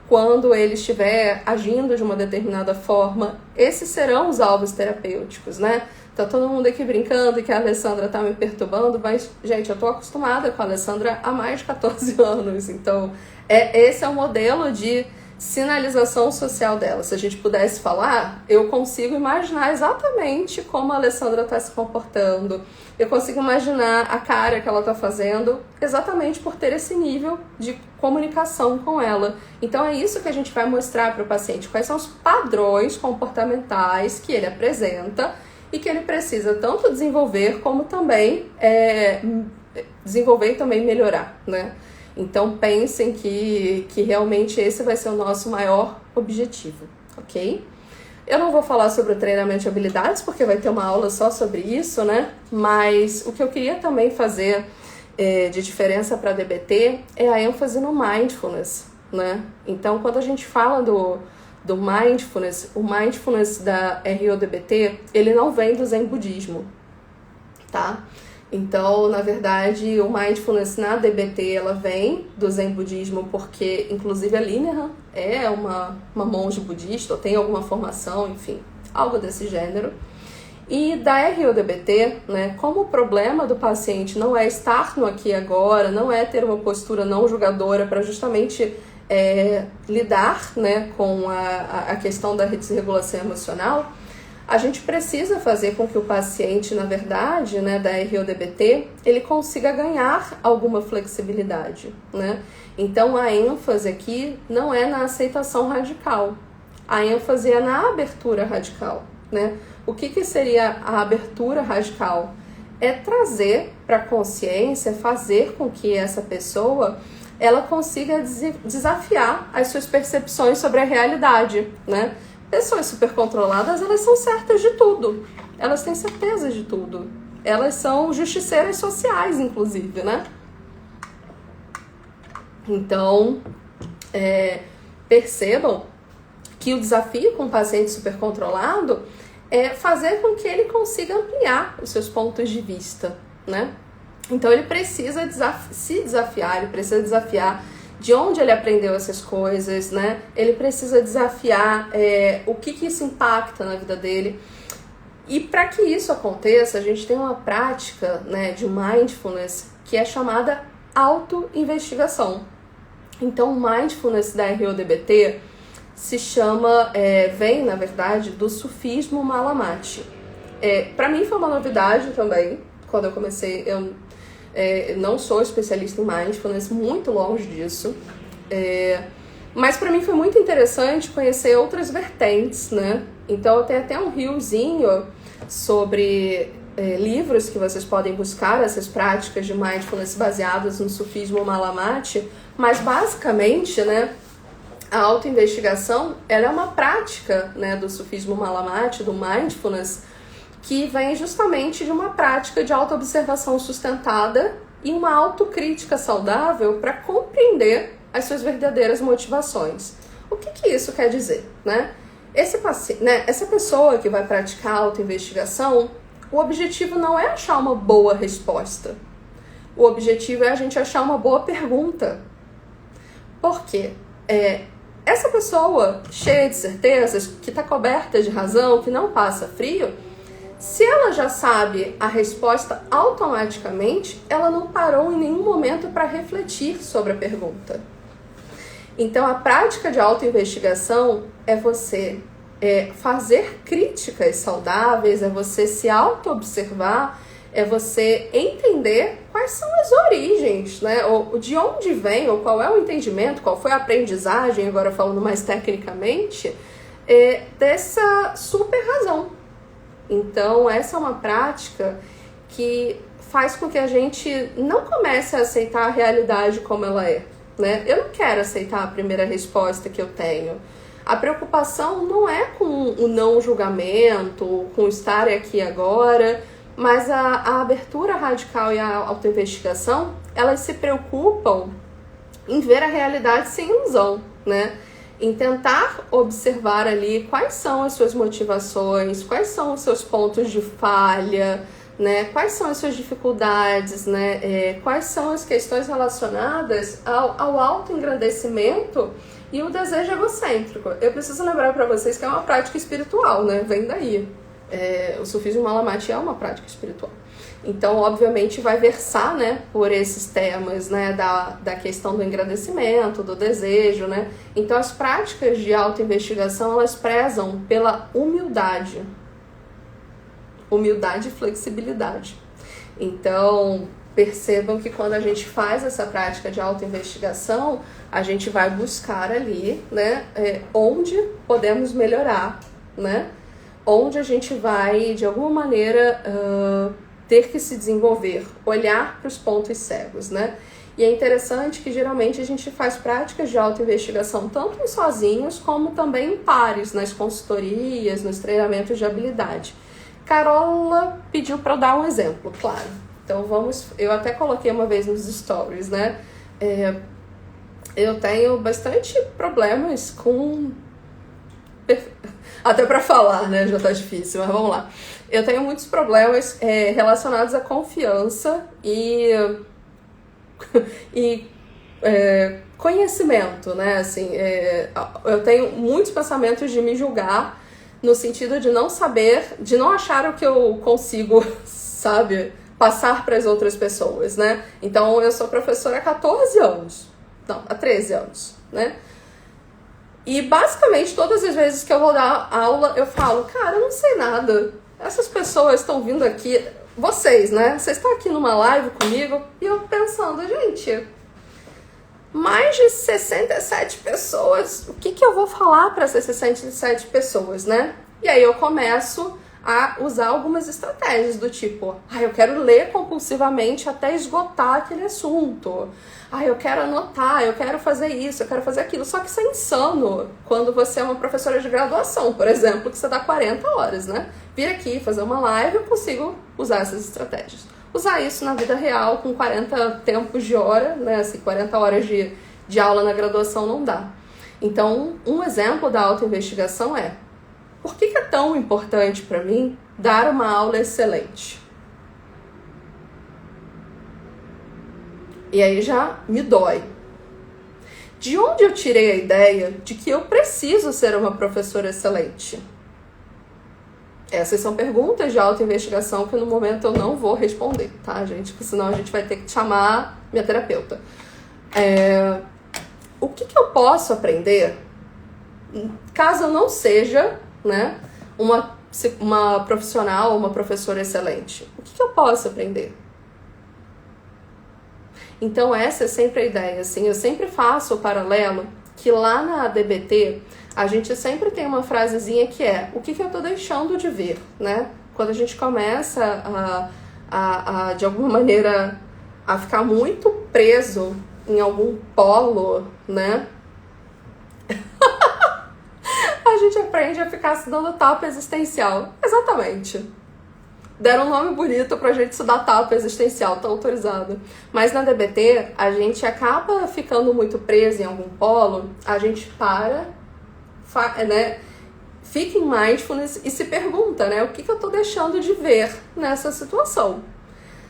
quando ele estiver agindo de uma determinada forma. Esses serão os alvos terapêuticos, né? Tá todo mundo aqui brincando que a Alessandra tá me perturbando, mas, gente, eu tô acostumada com a Alessandra há mais de 14 anos. Então, esse é o modelo de sinalização social dela. Se a gente pudesse falar, eu consigo imaginar exatamente como a Alessandra está se comportando. Eu consigo imaginar a cara que ela está fazendo exatamente por ter esse nível de comunicação com ela. Então é isso que a gente vai mostrar para o paciente, quais são os padrões comportamentais que ele apresenta e que ele precisa tanto desenvolver como também desenvolver e também melhorar, né? Então pensem que realmente esse vai ser o nosso maior objetivo, ok? Eu não vou falar sobre o treinamento de habilidades, porque vai ter uma aula só sobre isso, né? Mas o que eu queria também fazer de diferença para DBT é a ênfase no mindfulness, né? Então, quando a gente fala do mindfulness, o mindfulness da RO-DBT, ele não vem do Zen budismo, tá? Então, na verdade, o mindfulness na DBT, ela vem do Zen budismo porque, inclusive, a Linehan é uma monge budista, ou tem alguma formação, enfim, algo desse gênero. E da RO-DBT, né, como o problema do paciente não é estar no aqui e agora, não é ter uma postura não julgadora para justamente lidar, né, com a questão da desregulação emocional, a gente precisa fazer com que o paciente, na verdade, né, da RO-DBT, ele consiga ganhar alguma flexibilidade, né? Então, a ênfase aqui não é na aceitação radical, a ênfase é na abertura radical, né? O que seria a abertura radical? É trazer para a consciência, fazer com que essa pessoa ela consiga desafiar as suas percepções sobre a realidade, né? Pessoas super controladas, elas são certas de tudo. Elas têm certeza de tudo. Elas são justiceiras sociais, inclusive, né? Então, percebam que o desafio com o paciente super controlado é fazer com que ele consiga ampliar os seus pontos de vista, né? Então ele precisa se desafiar, ele precisa desafiar de onde ele aprendeu essas coisas, né? Ele precisa desafiar o que isso impacta na vida dele. E para que isso aconteça, a gente tem uma prática, né, de mindfulness que é chamada auto-investigação. Então o mindfulness da RODBT se chama, vem na verdade do sufismo Malamate. Para mim foi uma novidade também, quando eu comecei, eu não sou especialista em mindfulness, muito longe disso, mas para mim foi muito interessante conhecer outras vertentes, né? Então eu tenho até um riozinho sobre livros que vocês podem buscar, essas práticas de mindfulness baseadas no sufismo Malamate, mas basicamente, né, a autoinvestigação, ela é uma prática, né, do sufismo Malamate, do mindfulness, que vem justamente de uma prática de autoobservação sustentada e uma autocrítica saudável para compreender as suas verdadeiras motivações. O que isso quer dizer, né? Essa pessoa que vai praticar autoinvestigação, o objetivo não é achar uma boa resposta. O objetivo é a gente achar uma boa pergunta. Por quê? Essa pessoa cheia de certezas, que está coberta de razão, que não passa frio, se ela já sabe a resposta automaticamente, ela não parou em nenhum momento para refletir sobre a pergunta. Então, a prática de autoinvestigação é você fazer críticas saudáveis, é você se auto-observar, é você entender quais são as origens, né? Ou de onde vem, ou qual é o entendimento, qual foi a aprendizagem, agora falando mais tecnicamente, dessa super razão. Então, essa é uma prática que faz com que a gente não comece a aceitar a realidade como ela é, né? Eu não quero aceitar a primeira resposta que eu tenho. A preocupação não é com o não julgamento, com estar aqui agora, mas a abertura radical e a autoinvestigação, elas se preocupam em ver a realidade sem ilusão, né? Em tentar observar ali quais são as suas motivações, quais são os seus pontos de falha, né? Quais são as suas dificuldades, né? Quais são as questões relacionadas ao autoengrandecimento e o desejo egocêntrico. Eu preciso lembrar para vocês que é uma prática espiritual, né? Vem daí. O sufismo Malamate é uma prática espiritual. Então, obviamente, vai versar, né, por esses temas, né, da questão do engrandecimento, do desejo, né? Então, as práticas de autoinvestigação, elas prezam pela humildade. Humildade e flexibilidade. Então, percebam que quando a gente faz essa prática de autoinvestigação, a gente vai buscar ali, né, onde podemos melhorar, né? Onde a gente vai, de alguma maneira, ter que se desenvolver, olhar para os pontos cegos, né? E é interessante que geralmente a gente faz práticas de autoinvestigação tanto em sozinhos como também em pares, nas consultorias, nos treinamentos de habilidade. Carola pediu para eu dar um exemplo, claro. Então eu até coloquei uma vez nos stories, né? Eu tenho bastante problemas com... Até para falar, né? Já tá difícil, mas vamos lá. Eu tenho muitos problemas relacionados à confiança e conhecimento, né? Assim, eu tenho muitos pensamentos de me julgar no sentido de não saber, de não achar o que eu consigo, sabe, passar para as outras pessoas, né? Então, eu sou professora há 14 anos. Não, há 13 anos, né? E basicamente todas as vezes que eu vou dar aula, eu falo, cara, eu não sei nada. Essas pessoas estão vindo aqui, vocês, né? Vocês estão aqui numa live comigo e eu pensando, gente, mais de 67 pessoas, o que eu vou falar para essas 67 pessoas, né? E aí eu começo a usar algumas estratégias do tipo, eu quero ler compulsivamente até esgotar aquele assunto. Eu quero anotar, eu quero fazer isso, eu quero fazer aquilo. Só que isso é insano quando você é uma professora de graduação, por exemplo, que você dá 40 horas, né? Vir aqui, fazer uma live, eu consigo usar essas estratégias. Usar isso na vida real, com 40 tempos de hora, né? Assim, 40 horas de aula na graduação não dá. Então, um exemplo da autoinvestigação é: por que é tão importante para mim dar uma aula excelente? E aí já me dói. De onde eu tirei a ideia de que eu preciso ser uma professora excelente? Essas são perguntas de autoinvestigação que no momento eu não vou responder, tá, gente? Porque senão a gente vai ter que chamar minha terapeuta. O que eu posso aprender caso eu não seja, né, uma profissional, uma professora excelente? O que eu posso aprender? Então essa é sempre a ideia, assim, eu sempre faço o paralelo que lá na ADBT a gente sempre tem uma frasezinha que é: o que eu tô deixando de ver, né? Quando a gente começa de alguma maneira a ficar muito preso em algum polo, né? A gente aprende a ficar se dando tapa existencial. Exatamente. Deram um nome bonito pra gente se dar tapa existencial, tá autorizado. Mas na DBT, a gente acaba ficando muito preso em algum polo, a gente para, né, fica em mindfulness e se pergunta, né, o que eu tô deixando de ver nessa situação.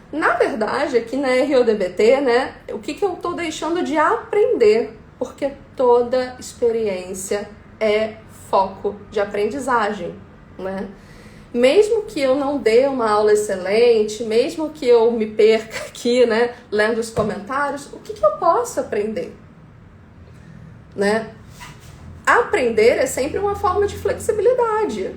Na verdade, aqui na RODBT, né, o que eu tô deixando de aprender, porque toda experiência é foco de aprendizagem, né? Mesmo que eu não dê uma aula excelente, mesmo que eu me perca aqui, né, lendo os comentários, o que eu posso aprender? Né? Aprender é sempre uma forma de flexibilidade.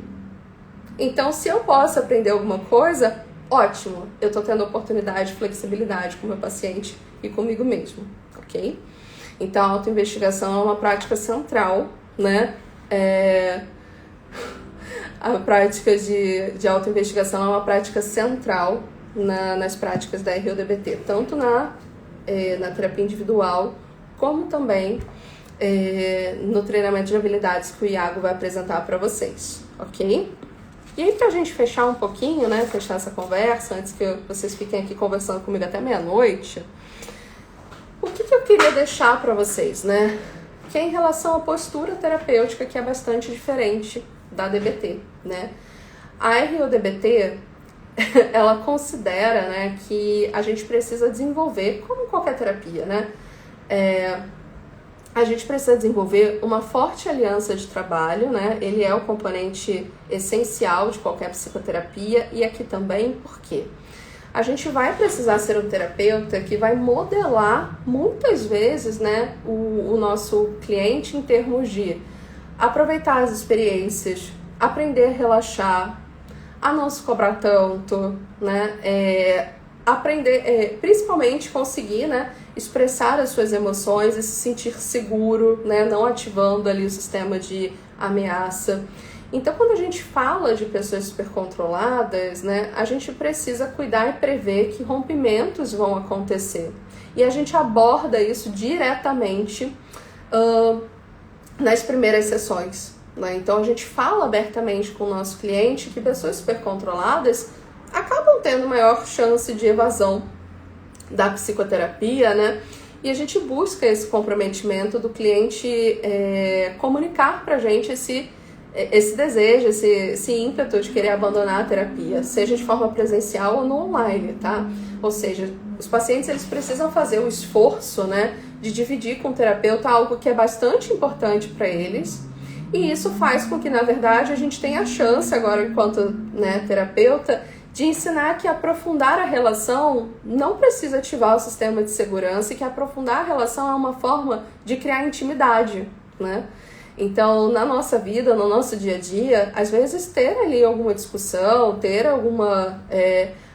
Então, se eu posso aprender alguma coisa, ótimo, eu estou tendo oportunidade de flexibilidade com o meu paciente e comigo mesmo, ok? Então, a autoinvestigação é uma prática central, né? A prática de autoinvestigação é uma prática central nas práticas da RODBT, tanto na terapia individual, como também no treinamento de habilidades que o Iago vai apresentar para vocês, ok? E aí, pra gente fechar um pouquinho, né, fechar essa conversa, antes que vocês fiquem aqui conversando comigo até meia-noite, o que eu queria deixar para vocês, né? Que é em relação à postura terapêutica, que é bastante diferente da DBT, né? A RODBT, ela considera, né, que a gente precisa desenvolver, como em qualquer terapia, né? A gente precisa desenvolver uma forte aliança de trabalho, né? Ele é o componente essencial de qualquer psicoterapia, e aqui também porque a gente vai precisar ser um terapeuta que vai modelar muitas vezes, né, o nosso cliente em termos de aproveitar as experiências, aprender a relaxar, a não se cobrar tanto, né, aprender, principalmente conseguir, né, expressar as suas emoções e se sentir seguro, né, não ativando ali o sistema de ameaça. Então, quando a gente fala de pessoas supercontroladas, né, a gente precisa cuidar e prever que rompimentos vão acontecer. E a gente aborda isso diretamente nas primeiras sessões, né? Então, a gente fala abertamente com o nosso cliente que pessoas supercontroladas acabam tendo maior chance de evasão da psicoterapia, né? E a gente busca esse comprometimento do cliente comunicar pra gente esse desejo, esse ímpeto de querer abandonar a terapia, seja de forma presencial ou no online, tá? Ou seja, os pacientes, eles precisam fazer o esforço, né, de dividir com o terapeuta algo que é bastante importante para eles, e isso faz com que, na verdade, a gente tenha a chance agora, enquanto, né, terapeuta, de ensinar que aprofundar a relação não precisa ativar o sistema de segurança, e que aprofundar a relação é uma forma de criar intimidade, né? Então, na nossa vida, no nosso dia a dia, às vezes ter ali alguma discussão, ter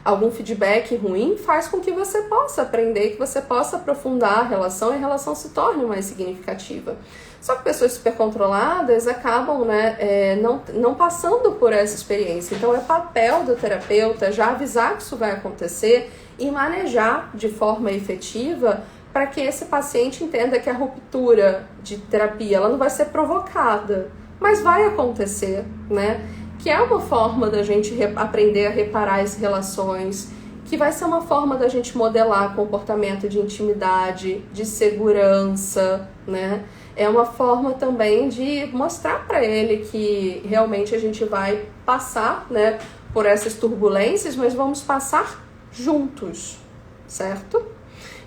algum feedback ruim faz com que você possa aprender, que você possa aprofundar a relação e a relação se torne mais significativa. Só que pessoas supercontroladas acabam, né, não passando por essa experiência. Então é papel do terapeuta já avisar que isso vai acontecer e manejar de forma efetiva para que esse paciente entenda que a ruptura de terapia ela não vai ser provocada, mas vai acontecer, né? Que é uma forma da gente aprender a reparar as relações, que vai ser uma forma da gente modelar comportamento de intimidade, de segurança, né? É uma forma também de mostrar para ele que realmente a gente vai passar, né, por essas turbulências, mas vamos passar juntos, certo?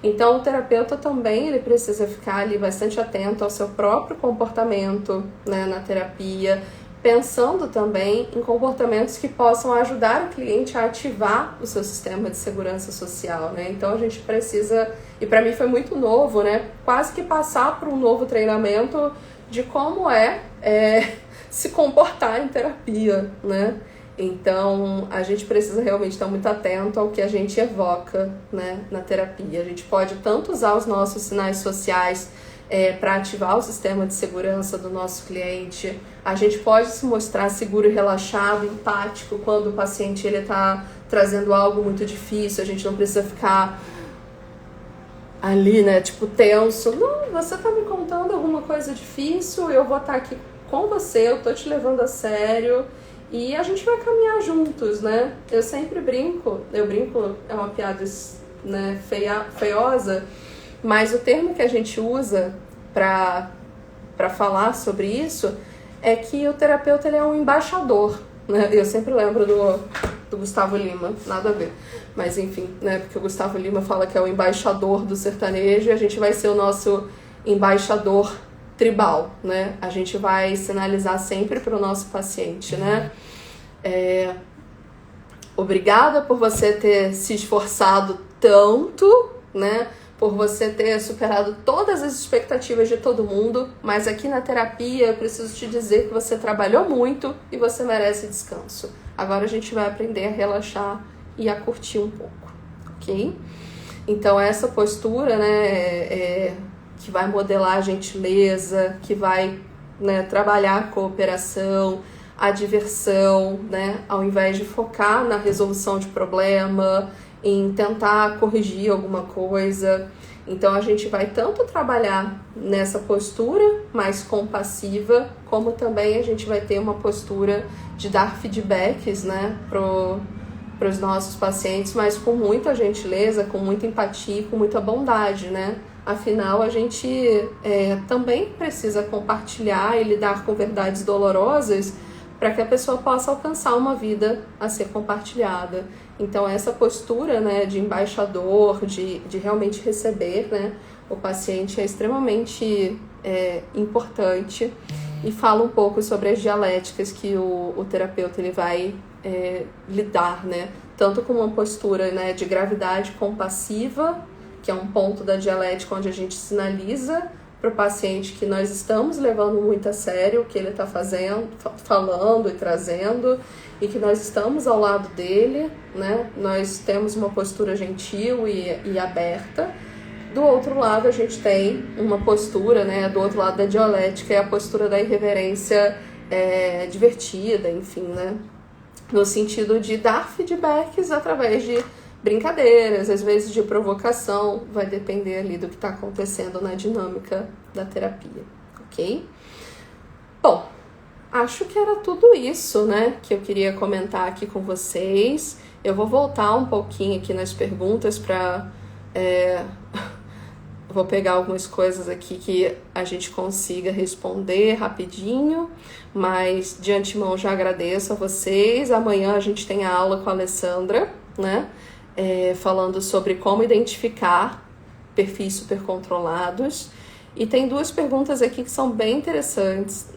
Então o terapeuta também ele precisa ficar ali bastante atento ao seu próprio comportamento, né, na terapia, pensando também em comportamentos que possam ajudar o cliente a ativar o seu sistema de segurança social, né? Então a gente precisa, e para mim foi muito novo, né? Quase que passar por um novo treinamento de como se comportar em terapia, né? Então a gente precisa realmente estar muito atento ao que a gente evoca, né, na terapia. A gente pode tanto usar os nossos sinais sociais para ativar o sistema de segurança do nosso cliente. A gente pode se mostrar seguro e relaxado, empático, quando o paciente está trazendo algo muito difícil. A gente não precisa ficar ali, né, tipo, tenso. Não, você está me contando alguma coisa difícil, eu vou estar aqui com você, eu estou te levando a sério e a gente vai caminhar juntos, né? Eu sempre brinco, é uma piada, né, feiosa, mas o termo que a gente usa para falar sobre isso é que o terapeuta ele é um embaixador, né? Eu sempre lembro do Gustavo Lima, nada a ver, mas enfim, né? Porque o Gustavo Lima fala que é o embaixador do sertanejo e a gente vai ser o nosso embaixador tribal, né? A gente vai sinalizar sempre para o nosso paciente, né? Obrigada por você ter se esforçado tanto, né? Por você ter superado todas as expectativas de todo mundo, mas aqui na terapia eu preciso te dizer que você trabalhou muito e você merece descanso. Agora a gente vai aprender a relaxar e a curtir um pouco, ok? Então essa postura, né, que vai modelar a gentileza, que vai, né, trabalhar a cooperação, a diversão, né, ao invés de focar na resolução de problema, em tentar corrigir alguma coisa. Então a gente vai tanto trabalhar nessa postura mais compassiva, como também a gente vai ter uma postura de dar feedbacks, né, para os nossos pacientes, mas com muita gentileza, com muita empatia, com muita bondade, né? Afinal, a gente também precisa compartilhar e lidar com verdades dolorosas para que a pessoa possa alcançar uma vida a ser compartilhada. Então essa postura, né, de embaixador, de realmente receber, né, o paciente é extremamente importante e fala um pouco sobre as dialéticas que o terapeuta ele vai lidar, né, tanto com uma postura, né, de gravidade compassiva, que é um ponto da dialética onde a gente sinaliza para o paciente que nós estamos levando muito a sério o que ele está fazendo, falando e trazendo, e que nós estamos ao lado dele, né? Nós temos uma postura gentil e aberta. Do outro lado, a gente tem uma postura, né? Do outro lado da dialética é a postura da irreverência divertida, enfim, né? No sentido de dar feedbacks através de brincadeiras, às vezes de provocação, vai depender ali do que está acontecendo na dinâmica da terapia, ok? Bom, acho que era tudo isso, né, que eu queria comentar aqui com vocês. Eu vou voltar um pouquinho aqui nas perguntas para... Vou pegar algumas coisas aqui que a gente consiga responder rapidinho, mas de antemão já agradeço a vocês. Amanhã a gente tem a aula com a Alessandra, né? Falando sobre como identificar perfis supercontrolados. E tem duas perguntas aqui que são bem interessantes.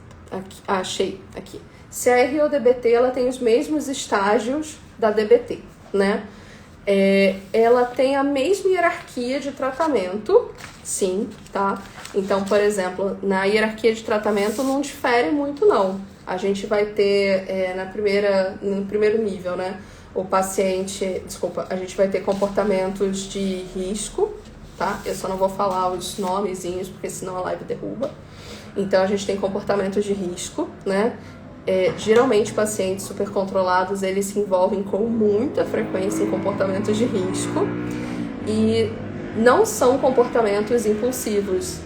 Achei aqui. Se a RODBT ela tem os mesmos estágios da DBT, né? Ela tem a mesma hierarquia de tratamento, sim, tá? Então, por exemplo, na hierarquia de tratamento não difere muito, não. A gente vai ter no primeiro nível, né? a gente vai ter comportamentos de risco, tá? Eu só não vou falar os nomezinhos, porque senão a live derruba. Então, a gente tem comportamentos de risco, né? Geralmente, pacientes supercontrolados, eles se envolvem com muita frequência em comportamentos de risco e não são comportamentos impulsivos.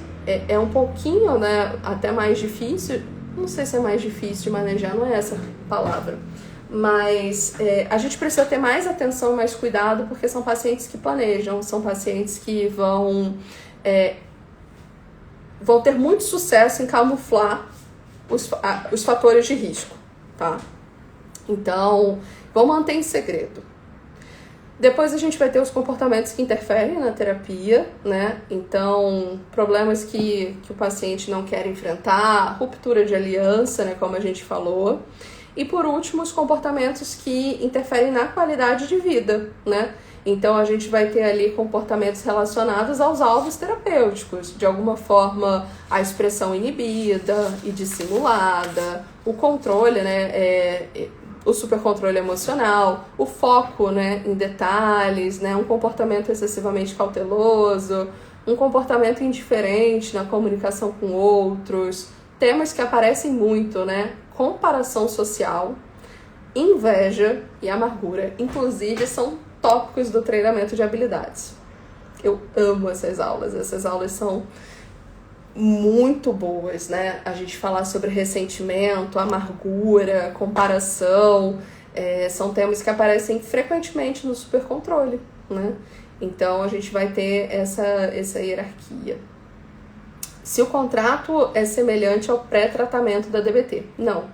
É um pouquinho, né, até mais difícil, não sei se é mais difícil de manejar, não é essa palavra, mas a gente precisa ter mais atenção, mais cuidado, porque são pacientes que planejam, são pacientes que vão ter muito sucesso em camuflar os fatores de risco, tá? Então, vão manter em segredo. Depois a gente vai ter os comportamentos que interferem na terapia, né? Então, problemas que o paciente não quer enfrentar, ruptura de aliança, né? Como a gente falou. E por último, os comportamentos que interferem na qualidade de vida, né? Então, a gente vai ter ali comportamentos relacionados aos alvos terapêuticos. De alguma forma, a expressão inibida e dissimulada, o controle, né? O supercontrole emocional, o foco, né, em detalhes, né, um comportamento excessivamente cauteloso, um comportamento indiferente na comunicação com outros, temas que aparecem muito, né, comparação social, inveja e amargura. Inclusive, são tópicos do treinamento de habilidades. Eu amo essas aulas são muito boas, né? A gente falar sobre ressentimento, amargura, comparação, são temas que aparecem frequentemente no supercontrole, né? Então, a gente vai ter essa hierarquia. Se o contrato é semelhante ao pré-tratamento da DBT? Não.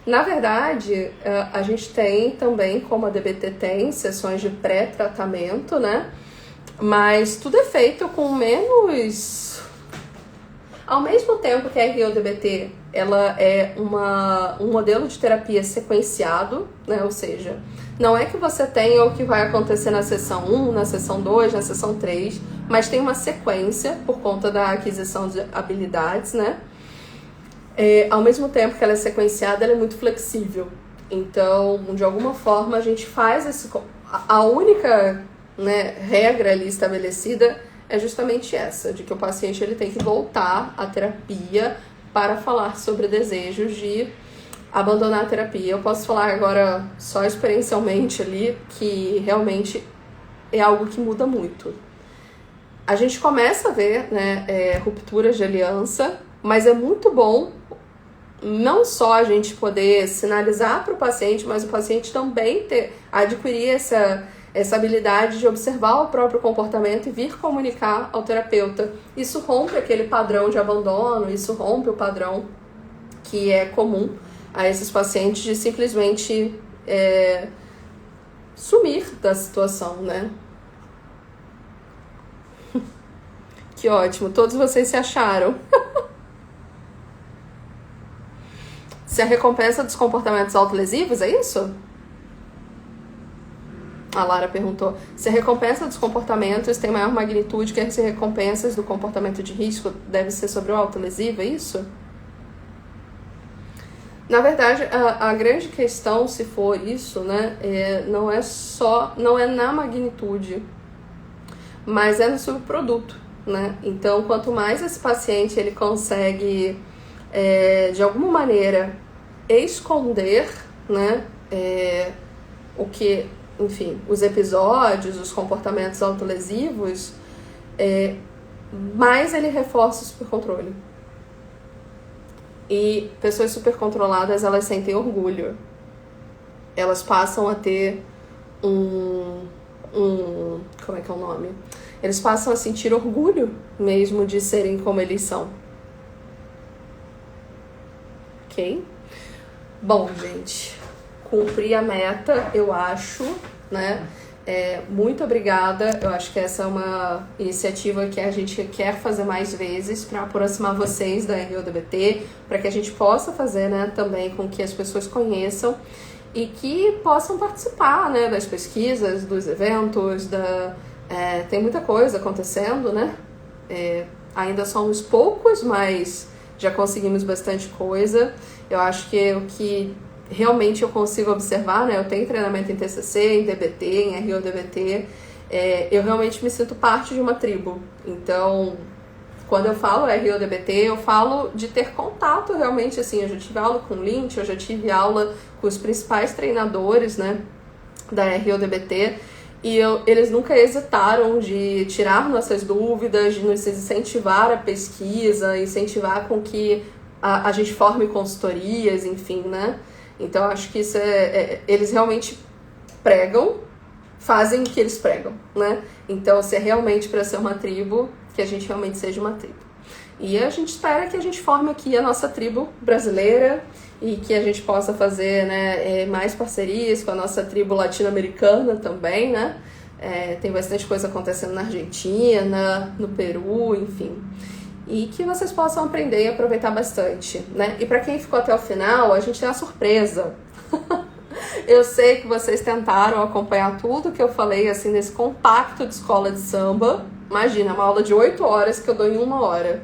Na verdade, a gente tem também, como a DBT tem, sessões de pré-tratamento, né? Mas tudo é feito com menos... Ao mesmo tempo que a RO-DBT ela é um modelo de terapia sequenciado, né? Ou seja, não é que você tenha o que vai acontecer na sessão 1, na sessão 2, na sessão 3, mas tem uma sequência por conta da aquisição de habilidades, né? Ao mesmo tempo que ela é sequenciada, ela é muito flexível. Então, de alguma forma, a gente faz esse... A única, né, regra ali estabelecida é justamente essa, de que o paciente ele tem que voltar à terapia para falar sobre desejos de abandonar a terapia. Eu posso falar agora só experiencialmente ali que realmente é algo que muda muito. A gente começa a ver, né, rupturas de aliança, mas é muito bom não só a gente poder sinalizar para o paciente, mas o paciente também adquirir essa habilidade de observar o próprio comportamento e vir comunicar ao terapeuta. Isso rompe aquele padrão de abandono, isso rompe o padrão que é comum a esses pacientes de simplesmente sumir da situação, né? Que ótimo, todos vocês se acharam. Se a recompensa dos comportamentos autolesivos, é isso? A Lara perguntou, se a recompensa dos comportamentos tem maior magnitude que as recompensas do comportamento de risco deve ser sobre o autolesivo, é isso? Na verdade, a grande questão, se for isso, né, não é na magnitude, mas é no subproduto, né? Então, quanto mais esse paciente ele consegue, de alguma maneira, esconder, né, o que... Enfim, os episódios, os comportamentos autolesivos, mais ele reforça o supercontrole. E pessoas supercontroladas, elas sentem orgulho. Elas passam a ter como é que é o nome? Eles passam a sentir orgulho mesmo de serem como eles são. Ok? Bom, gente... Cumpri a meta, eu acho, né? Muito obrigada. Eu acho que essa é uma iniciativa que a gente quer fazer mais vezes para aproximar vocês da RO-DBT, para que a gente possa fazer, né, também com que as pessoas conheçam e que possam participar, né, das pesquisas, dos eventos, tem muita coisa acontecendo, né? Ainda somos poucos, mas já conseguimos bastante coisa. Eu acho que o que realmente eu consigo observar, né? Eu tenho treinamento em TCC, em DBT, em RODBT, eu realmente me sinto parte de uma tribo. Então, quando eu falo RODBT, eu falo de ter contato realmente, assim, eu já tive aula com o Lynch, eu já tive aula com os principais treinadores, né, da RODBT, e eles nunca hesitaram de tirar nossas dúvidas, de nos incentivar a pesquisa, incentivar com que a gente forme consultorias, enfim, né? Então, acho que isso eles realmente pregam, fazem o que eles pregam, né? Então, se é realmente para ser uma tribo, que a gente realmente seja uma tribo. E a gente espera que a gente forme aqui a nossa tribo brasileira e que a gente possa fazer, né, mais parcerias com a nossa tribo latino-americana também, né? Tem bastante coisa acontecendo na Argentina, no Peru, enfim. E que vocês possam aprender e aproveitar bastante, né? E para quem ficou até o final, a gente tem uma surpresa. Eu sei que vocês tentaram acompanhar tudo que eu falei, assim, nesse compacto de escola de samba. Imagina, uma aula de 8 horas que eu dou em 1 hora.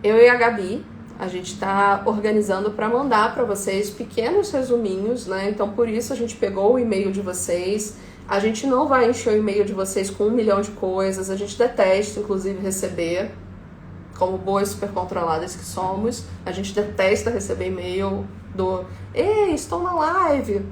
Eu e a Gabi, a gente está organizando para mandar para vocês pequenos resuminhos, né? Então, por isso, a gente pegou o e-mail de vocês. A gente não vai encher o e-mail de vocês com 1 milhão de coisas. A gente detesta, inclusive, receber, como boas super controladas que somos. A gente detesta receber e-mail do "Ei, estou na live".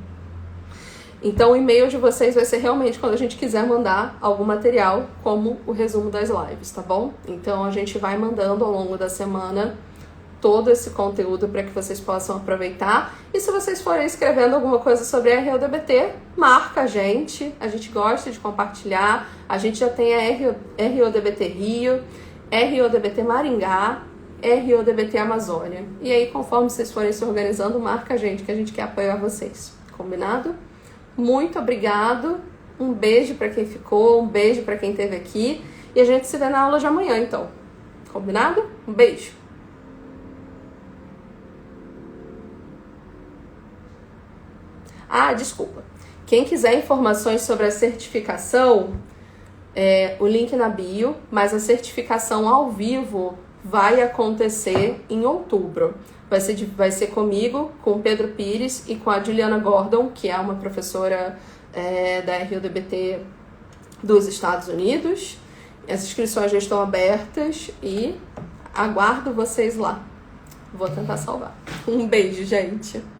Então, o e-mail de vocês vai ser realmente quando a gente quiser mandar algum material, como o resumo das lives, tá bom? Então, a gente vai mandando ao longo da semana todo esse conteúdo para que vocês possam aproveitar. E se vocês forem escrevendo alguma coisa sobre a RODBT, marca a gente gosta de compartilhar. A gente já tem a RODBT Rio, RODBT Maringá, RODBT Amazônia. E aí, conforme vocês forem se organizando, marca a gente, que a gente quer apoiar vocês. Combinado? Muito obrigado. Um beijo para quem ficou, um beijo para quem esteve aqui. E a gente se vê na aula de amanhã, então. Combinado? Um beijo. Ah, desculpa. Quem quiser informações sobre a certificação, o link na bio, mas a certificação ao vivo vai acontecer em outubro. Vai ser comigo, com o Pedro Pires e com a Juliana Gordon, que é uma professora da RODBT dos Estados Unidos. As inscrições já estão abertas e aguardo vocês lá. Vou tentar salvar. Um beijo, gente!